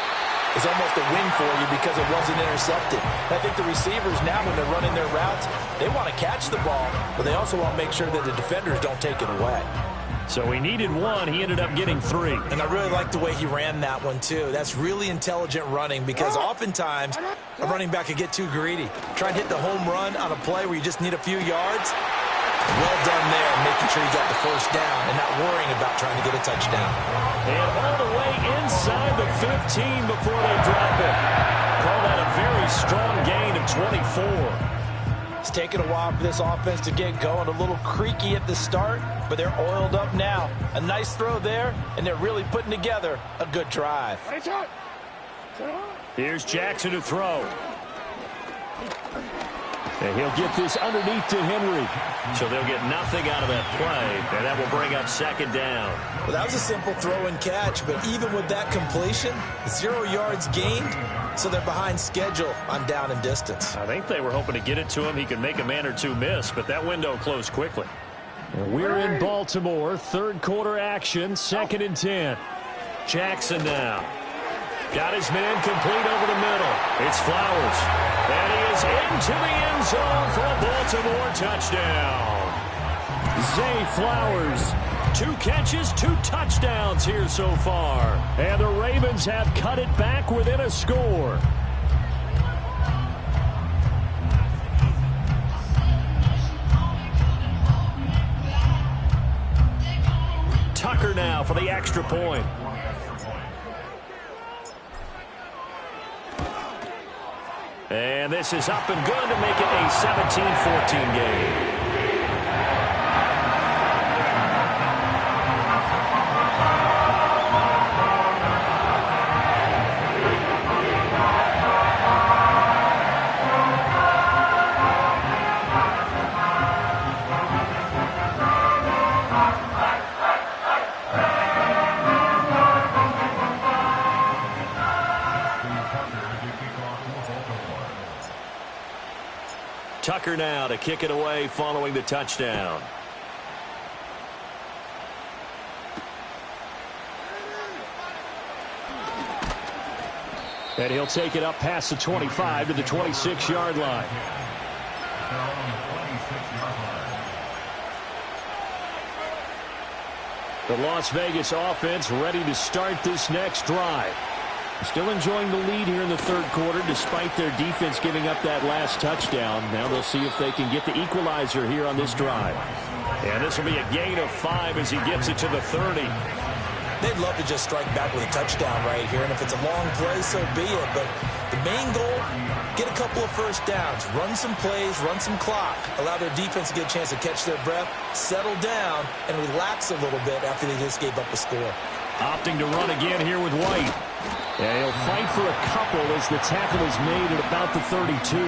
is almost a win for you because it wasn't intercepted. I think the receivers now, when they're running their routes, they want to catch the ball, but they also want to make sure that the defenders don't take it away. So he needed 1. He ended up getting 3. And I really like the way he ran that one, too. That's really intelligent running because oftentimes a running back can get too greedy. Try and hit the home run on a play where you just need a few yards. Well done there, making sure you got the first down and not worrying about trying to get a touchdown. And all the way inside the 15 before they drop it. Call that a very strong gain of 24. It's taken a while for this offense to get going. A little creaky at the start, but they're oiled up now. A nice throw there, and they're really putting together a good drive. Here's Jackson to throw. And he'll get this underneath to Henry. So they'll get nothing out of that play, and that will bring up second down. Well, that was a simple throw and catch, but even with that completion, 0 yards gained, so they're behind schedule on down and distance. I think they were hoping to get it to him. He could make a man or two miss, but that window closed quickly. We're in Baltimore. Third quarter action. 2nd and 10. Jackson now. Got his man complete over the middle. It's Flowers. And he is into the end zone for a Baltimore touchdown. Zay Flowers. 2 catches, 2 touchdowns here so far. And the Ravens have cut it back within a score. Tucker now for the extra point. And this is up and good to make it a 17-14 game. Tucker now to kick it away following the touchdown. And he'll take it up past the 25 to the 26-yard line. The Las Vegas offense ready to start this next drive. Still enjoying the lead here in the third quarter despite their defense giving up that last touchdown. Now they'll see if they can get the equalizer here on this drive. And this will be a gain of 5 as he gets it to the 30. They'd love to just strike back with a touchdown right here, and if it's a long play, so be it. But the main goal, get a couple of first downs, run some plays, run some clock, allow their defense to get a chance to catch their breath, settle down, and relax a little bit after they just gave up a score. Opting to run again here with White. Yeah, he'll fight for a couple as the tackle is made at about the 32.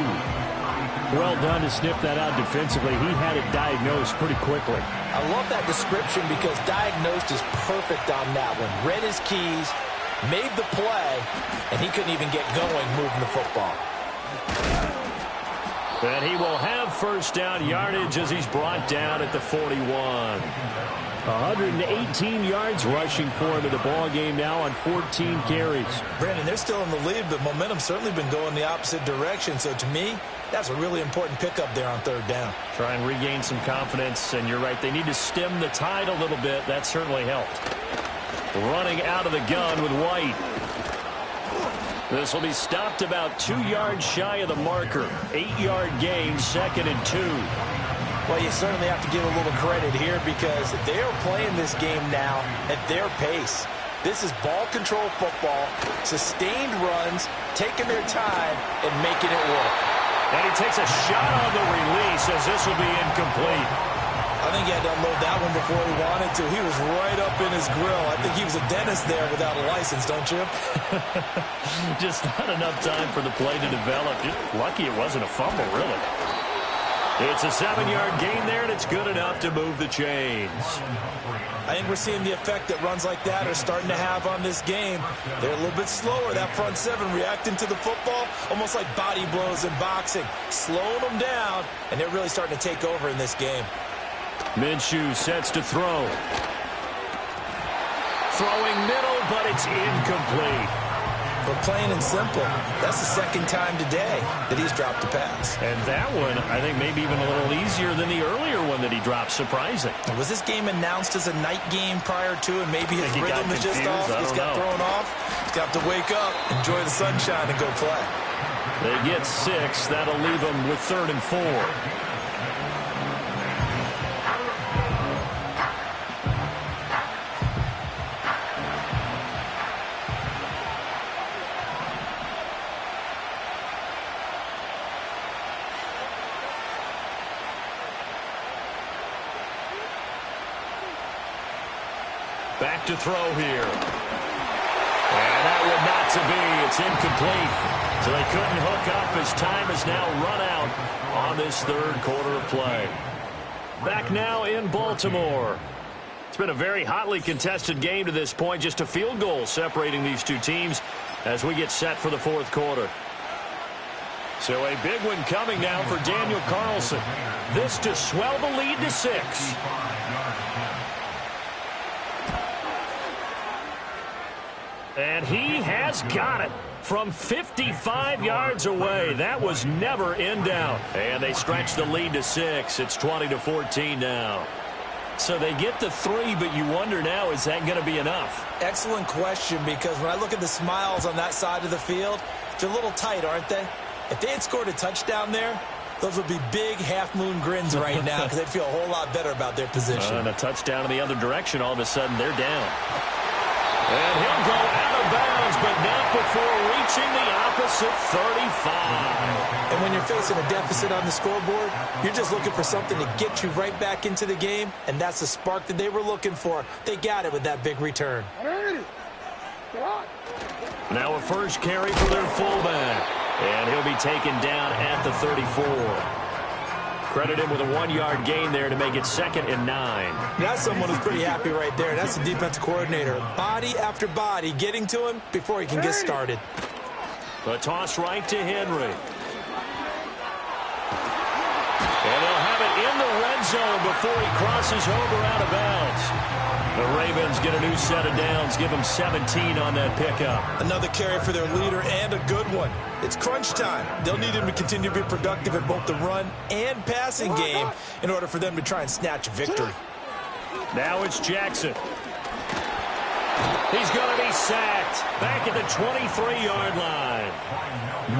Well done to sniff that out defensively. He had it diagnosed pretty quickly. I love that description because diagnosed is perfect on that one. Read his keys, made the play, and he couldn't even get going moving the football. And he will have first down yardage as he's brought down at the 41. 118 yards rushing for him in the ball game now on 14 carries. Brandon, they're still in the lead, but momentum's certainly been going the opposite direction. So to me, that's a really important pickup there on third down. Try and regain some confidence, and you're right, they need to stem the tide a little bit. That certainly helped. Running out of the gun with White. This will be stopped about 2 yards shy of the marker. 8-yard gain, 2nd and 2. Well, you certainly have to give a little credit here because they are playing this game now at their pace. This is ball control football, sustained runs, taking their time, and making it work. And he takes a shot on the release as this will be incomplete. I think he had to unload that one before he wanted to. He was right up in his grill. I think he was a dentist there without a license, don't you? Just not enough time for the play to develop. Just lucky it wasn't a fumble, really. It's a 7-yard gain there, and it's good enough to move the chains. I think we're seeing the effect that runs like that are starting to have on this game. They're a little bit slower, that front seven, reacting to the football, almost like body blows in boxing, slowing them down, and they're really starting to take over in this game. Minshew sets to throw. Throwing middle, but it's incomplete. But plain and simple, that's the second time today that he's dropped a pass. And that one, I think, maybe even a little easier than the earlier one that he dropped. Surprising. Was this game announced as a night game prior to, and maybe his rhythm is just off? He's got thrown off. He's got to wake up, enjoy the sunshine, and go play. They get 6. That'll leave them with 3rd and 4. Back to throw here. And that one not to be. It's incomplete. So they couldn't hook up as time has now run out on this third quarter of play. Back now in Baltimore. It's been a very hotly contested game to this point. Just a field goal separating these two teams as we get set for the fourth quarter. So a big one coming now for Daniel Carlson. This to swell the lead to 6. And he has got it from 55 yards away. That was never in doubt. And they stretch the lead to 6. It's 20-14 now. So they get to 3, but you wonder now, is that going to be enough? Excellent question, because when I look at the smiles on that side of the field, they're a little tight, aren't they? If they had scored a touchdown there, those would be big half-moon grins right now because they'd feel a whole lot better about their position. And a touchdown in the other direction, all of a sudden they're down. And he'll go out of bounds, but not before reaching the opposite 35. And when you're facing a deficit on the scoreboard, you're just looking for something to get you right back into the game, and that's the spark that they were looking for. They got it with that big return. Now a first carry for their fullback, and he'll be taken down at the 34. Credit him with a 1-yard gain there to make it 2nd and 9. That's someone who's pretty happy right there. That's the defensive coordinator. Body after body getting to him before he can get started. A toss right to Henry. And they'll have it in the red zone before he crosses over out of bounds. The Ravens get a new set of downs, give them 17 on that pickup. Another carry for their leader and a good one. It's crunch time. They'll need him to continue to be productive in both the run and passing game in order for them to try and snatch a victory. Now it's Jackson. He's going to be sacked back at the 23-yard line.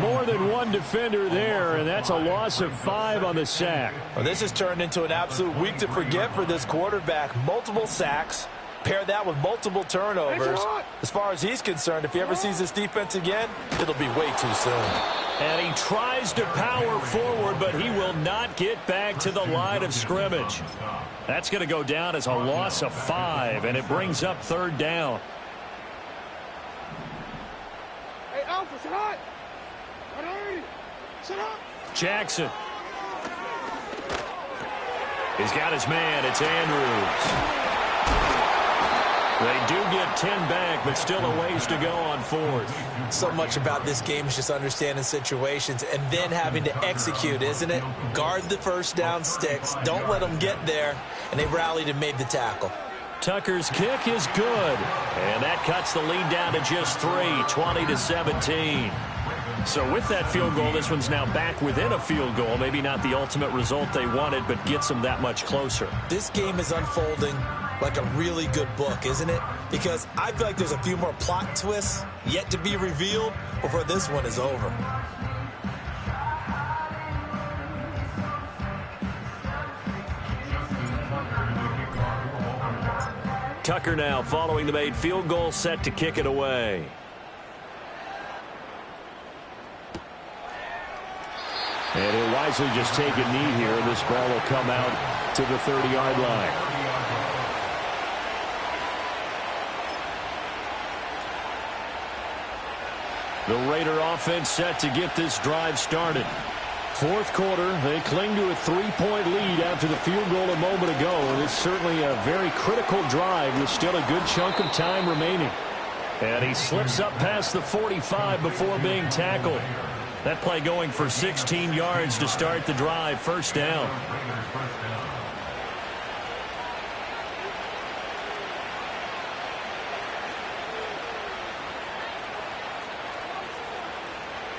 More than one defender there, and that's a loss of 5 on the sack. Well, this has turned into an absolute week to forget for this quarterback. Multiple sacks. Pair that with multiple turnovers. As far as he's concerned, if he ever sees this defense again, it'll be way too soon. And he tries to power forward, but he will not get back to the line of scrimmage. That's going to go down as a loss of 5, and it brings up 3rd down. Hey, Alpha, sit up. Sit up. Jackson. He's got his man. It's Andrews. They do get 10 back, but still a ways to go on fourth. So much about this game is just understanding situations and then having to execute, isn't it? Guard the first down sticks. Don't let them get there. And they rallied and made the tackle. Tucker's kick is good. And that cuts the lead down to just 3, 20-17. So with that field goal, this one's now back within a field goal. Maybe not the ultimate result they wanted, but gets them that much closer. This game is unfolding like a really good book, isn't it? Because I feel like there's a few more plot twists yet to be revealed before this one is over. Tucker now following the made field goal, set to kick it away. And he'll wisely just take a knee here, and this ball will come out to the 30-yard line. The Raider offense set to get this drive started. Fourth quarter, they cling to a 3-point lead after the field goal a moment ago. And it's certainly a very critical drive with still a good chunk of time remaining. And he slips up past the 45 before being tackled. That play going for 16 yards to start the drive. First down.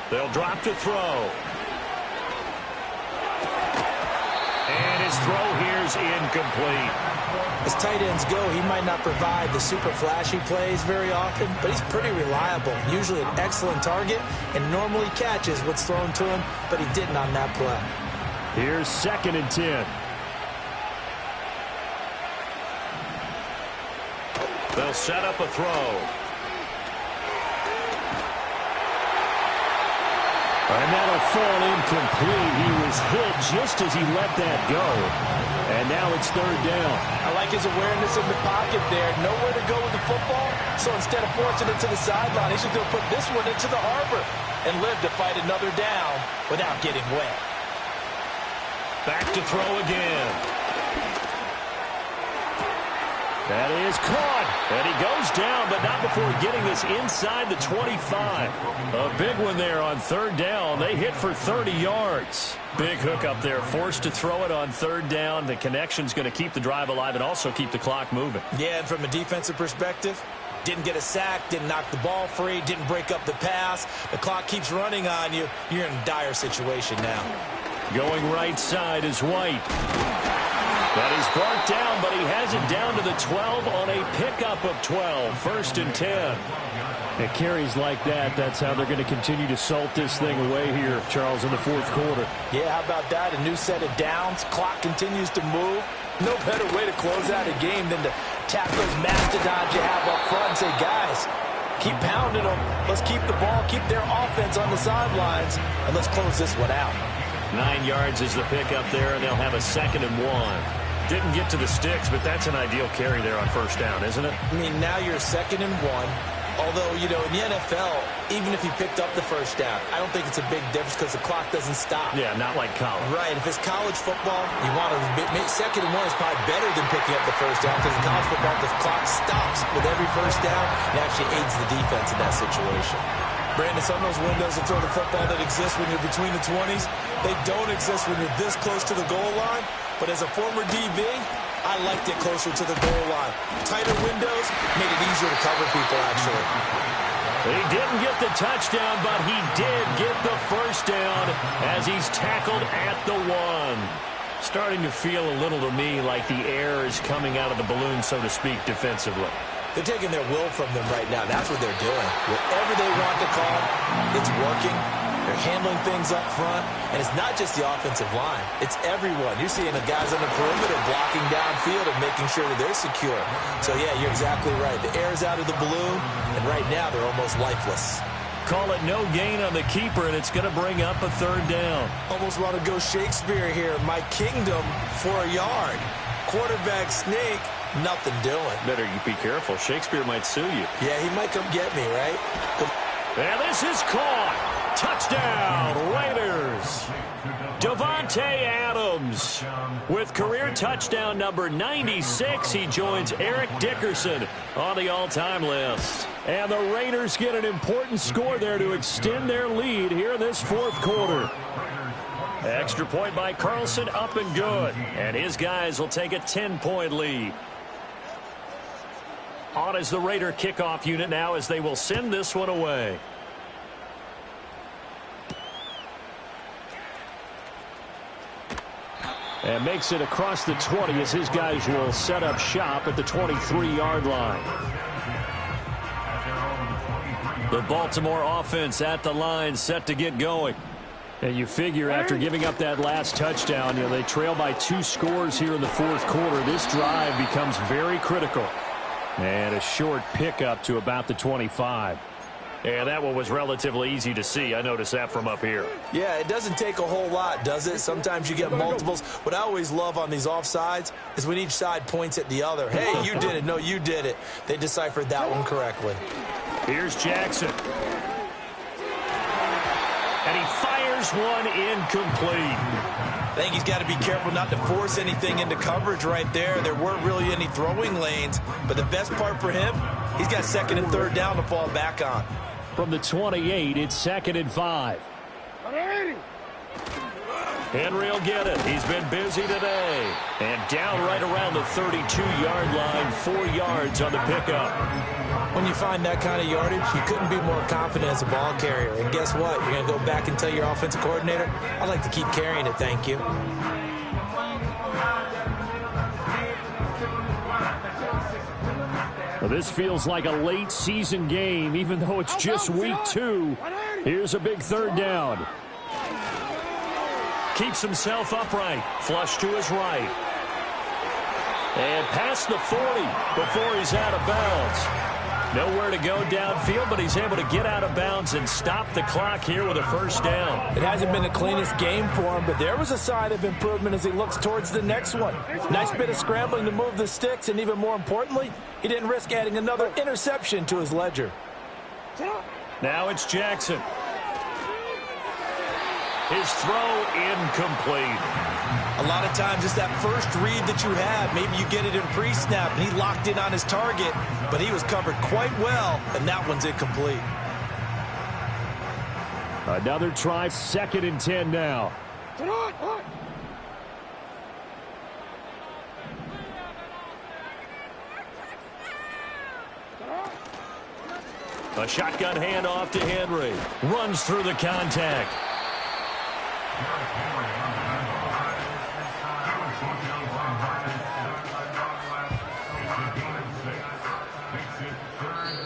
They'll drop to throw. And his throw here's incomplete. As tight ends go, he might not provide the super flashy plays very often, but he's pretty reliable. Usually an excellent target and normally catches what's thrown to him, but he didn't on that play. Here's 2nd and 10. They'll set up a throw. And that'll fall incomplete. He was hit just as he let that go. And now it's 3rd down. I like his awareness in the pocket there. Nowhere to go with the football. So instead of forcing it to the sideline, he should go put this one into the harbor and live to fight another down without getting wet. Back to throw again. That is caught. And he goes down, but not before getting this inside the 25. A big one there on 3rd down. They hit for 30 yards. Big hook up there. Forced to throw it on 3rd down. The connection's going to keep the drive alive and also keep the clock moving. Yeah, and from a defensive perspective, didn't get a sack, didn't knock the ball free, didn't break up the pass. The clock keeps running on you. You're in a dire situation now. Going right side is White. That is brought down, but he has it down to the 12 on a pickup of 12. 1st and 10. It carries like that. That's how they're going to continue to salt this thing away here, Charles, in the 4th quarter. Yeah, how about that? A new set of downs. Clock continues to move. No better way to close out a game than to tap those mastodons you have up front and say, guys, keep pounding them. Let's keep the ball, keep their offense on the sidelines, and let's close this one out. 9 yards is the pickup there, and they'll have a 2nd and 1. Didn't get to the sticks, but that's an ideal carry there on 1st down, isn't it? I mean, now you're 2nd and 1. Although, you know, in the NFL, even if you picked up the 1st down, I don't think it's a big difference because the clock doesn't stop. Yeah, not like college. Right. If it's college football, you want to make 2nd and 1 is probably better than picking up the 1st down because in college football, the clock stops with every 1st down. It actually aids the defense in that situation. Brandon, some of those windows to throw the football that exist when you're between the 20s, they don't exist when you're this close to the goal line. But as a former DB, I liked it closer to the goal line. Tighter windows made it easier to cover people, actually. He didn't get the touchdown, but he did get the 1st down as he's tackled at the 1. Starting to feel a little to me like the air is coming out of the balloon, so to speak, defensively. They're taking their will from them right now. That's what they're doing. Whatever they want to call, it's working. They're handling things up front. And it's not just the offensive line. It's everyone. You're seeing the guys on the perimeter blocking downfield and making sure that they're secure. So, yeah, you're exactly right. The air's out of the balloon, and right now they're almost lifeless. Call it no gain on the keeper, and it's going to bring up a 3rd down. Almost want to go Shakespeare here. My kingdom for a yard. Quarterback sneak. Nothing doing. Better be careful. Shakespeare might sue you. Yeah, he might come get me, right? And this is caught. Touchdown, Raiders. Davante Adams with career touchdown number 96. He joins Eric Dickerson on the all-time list. And the Raiders get an important score there to extend their lead here in this fourth quarter. Extra point by Carlson, up and good. And his guys will take a 10-point lead. On is the Raider kickoff unit now as they will send this one away. And makes it across the 20 as his guys will set up shop at the 23-yard line. The Baltimore offense at the line, set to get going. And you figure after giving up that last touchdown, they trail by 2 scores here in the fourth quarter. This drive becomes very critical. And a short pickup to about the 25. And that one was relatively easy to see. I noticed that from up here. Yeah, it doesn't take a whole lot, does it? Sometimes you get multiples. What I always love on these offsides is when each side points at the other. Hey, you did it. No, you did it. They deciphered that one correctly. Here's Jackson. And he fires one incomplete. I think he's got to be careful not to force anything into coverage right there. There weren't really any throwing lanes. But the best part for him, he's got second and third down to fall back on. From the 28, it's 2nd and 5. Henry will get it. He's been busy today. And down right around the 32-yard line, 4 yards on the pickup. When you find that kind of yardage, you couldn't be more confident as a ball carrier. And guess what? You're going to go back and tell your offensive coordinator, I'd like to keep carrying it, thank you. Well, this feels like a late season game, even though it's just week 2. Here's a big third down. Keeps himself upright. Flush to his right. And past the 40 before he's out of bounds. Nowhere to go downfield, but he's able to get out of bounds and stop the clock here with a first down. It hasn't been the cleanest game for him, but there was a sign of improvement as he looks towards the next one. Nice bit of scrambling to move the sticks, and even more importantly, he didn't risk adding another interception to his ledger. Now it's Jackson. His throw incomplete. A lot of times it's that first read that you have. Maybe you get it in pre-snap, and he locked in on his target, but he was covered quite well, and that one's incomplete. Another try, 2nd and 10 now. A shotgun handoff to Henry. Runs through the contact.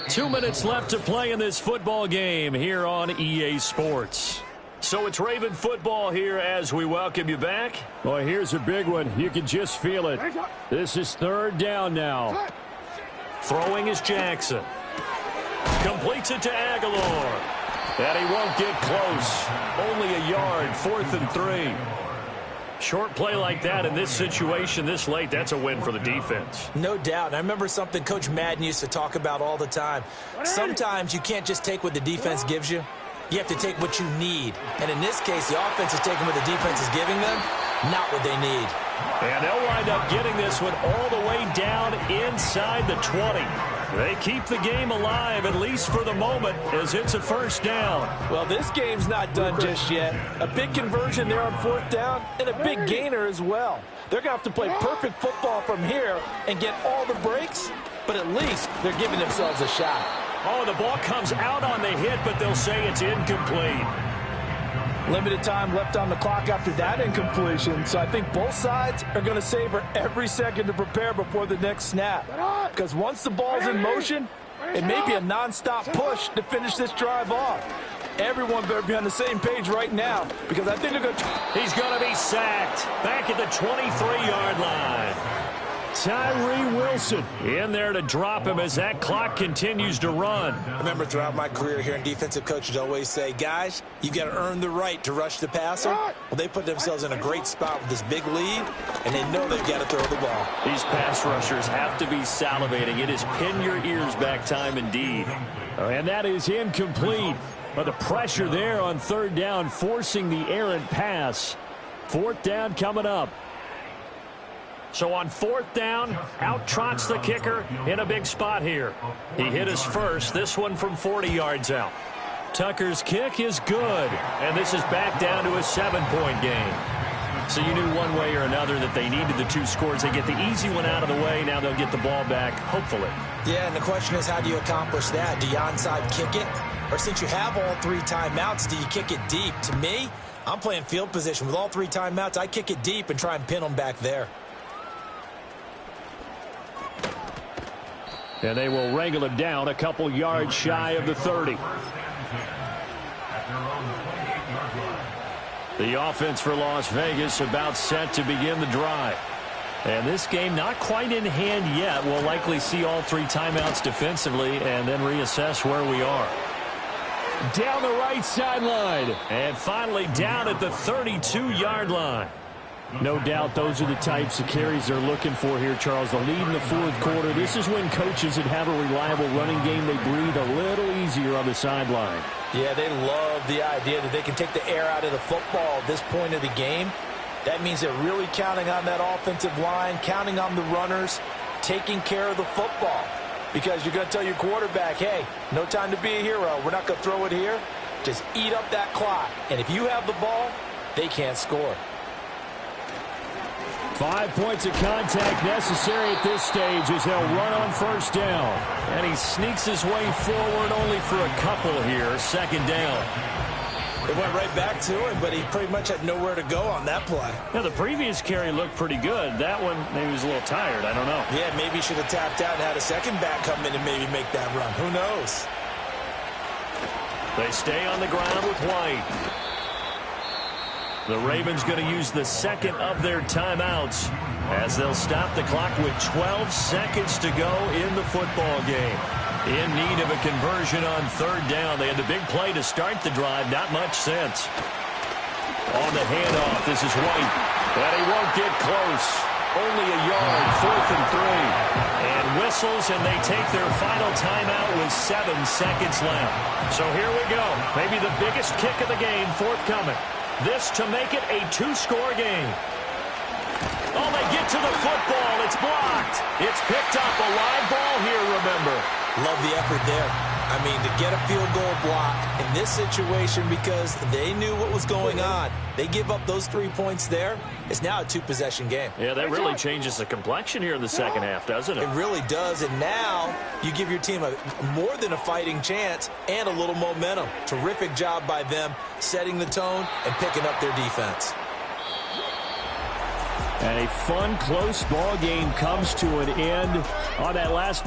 Two minutes left to play in this football game here on EA Sports. So it's Raven football here as we welcome you back. Boy, here's a big one. You can just feel it. This is 3rd down now. Throwing is Jackson. Completes it to Aguilar. And he won't get close. Only a yard, 4th and 3. Short play like that in this situation this late, that's a win for the defense. No doubt. And I remember something Coach Madden used to talk about all the time. Sometimes you can't just take what the defense gives you. You have to take what you need. And in this case, the offense is taking what the defense is giving them, not what they need. And they'll wind up getting this one all the way down inside the 20. They keep the game alive, at least for the moment, as it's a first down. Well, this game's not done just yet. A big conversion there on 4th down and a big gainer as well. They're going to have to play perfect football from here and get all the breaks, but at least they're giving themselves a shot. Oh, the ball comes out on the hit, but they'll say it's incomplete. Limited time left on the clock after that incompletion, so I think both sides are going to savor every second to prepare before the next snap. Because once the ball's in motion, it may be a nonstop push to finish this drive off. Everyone better be on the same page right now, because I think they're going to... He's going to be sacked back at the 23-yard line. Tyree Wilson in there to drop him as that clock continues to run. I remember throughout my career hearing defensive coaches always say, guys, you've got to earn the right to rush the passer. Well, they put themselves in a great spot with this big lead, and they know they've got to throw the ball. These pass rushers have to be salivating. It is pin your ears back time indeed. And that is incomplete. But the pressure there on third down, forcing the errant pass. Fourth down coming up. So on fourth down, out trots the kicker in a big spot here. He hit his first, this one from 40 yards out. Tucker's kick is good, and this is back down to a 7-point game. So you knew one way or another that they needed the 2 scores. They get the easy one out of the way. Now they'll get the ball back, hopefully. Yeah, and the question is, how do you accomplish that? Do you onside kick it? Or since you have all 3 timeouts, do you kick it deep? To me, I'm playing field position. With all 3 timeouts, I kick it deep and try and pin them back there. And they will wrangle him down a couple yards shy of the 30. The offense for Las Vegas about set to begin the drive. And this game not quite in hand yet. We'll likely see all 3 timeouts defensively and then reassess where we are. Down the right sideline. And finally down at the 32-yard line. No doubt those are the types of carries they're looking for here, Charles. The lead in the fourth quarter. This is when coaches that have a reliable running game, they breathe a little easier on the sideline. Yeah, they love the idea that they can take the air out of the football at this point of the game. That means they're really counting on that offensive line, counting on the runners, taking care of the football. Because you're going to tell your quarterback, hey, no time to be a hero. We're not going to throw it here. Just eat up that clock. And if you have the ball, they can't score. 5 points of contact necessary at this stage as they'll run on first down. And he sneaks his way forward only for a couple here. Second down. It went right back to him, but he pretty much had nowhere to go on that play. Yeah, the previous carry looked pretty good. That one, maybe he was a little tired. I don't know. Yeah, maybe he should have tapped out and had a second back come in and maybe make that run. Who knows? They stay on the ground with White. The Ravens going to use the second of their timeouts as they'll stop the clock with 12 seconds to go in the football game. In need of a conversion on third down. They had the big play to start the drive. Not much sense. On the handoff, this is White. But he won't get close. Only a yard, 4th and 3. And whistles, and they take their final timeout with 7 seconds left. So here we go. Maybe the biggest kick of the game forthcoming. This to make it a 2-score game. Oh, they get to the football. It's blocked. It's picked up. A live ball here, remember. Love the effort there. I mean, to get a field goal block in this situation because they knew what was going on. They give up those 3 points there. It's now a 2-possession game. Yeah, that really changes the complexion here in the second half, doesn't it? It really does. And now you give your team more than a fighting chance and a little momentum. Terrific job by them setting the tone and picking up their defense. And a fun, close ball game comes to an end on that last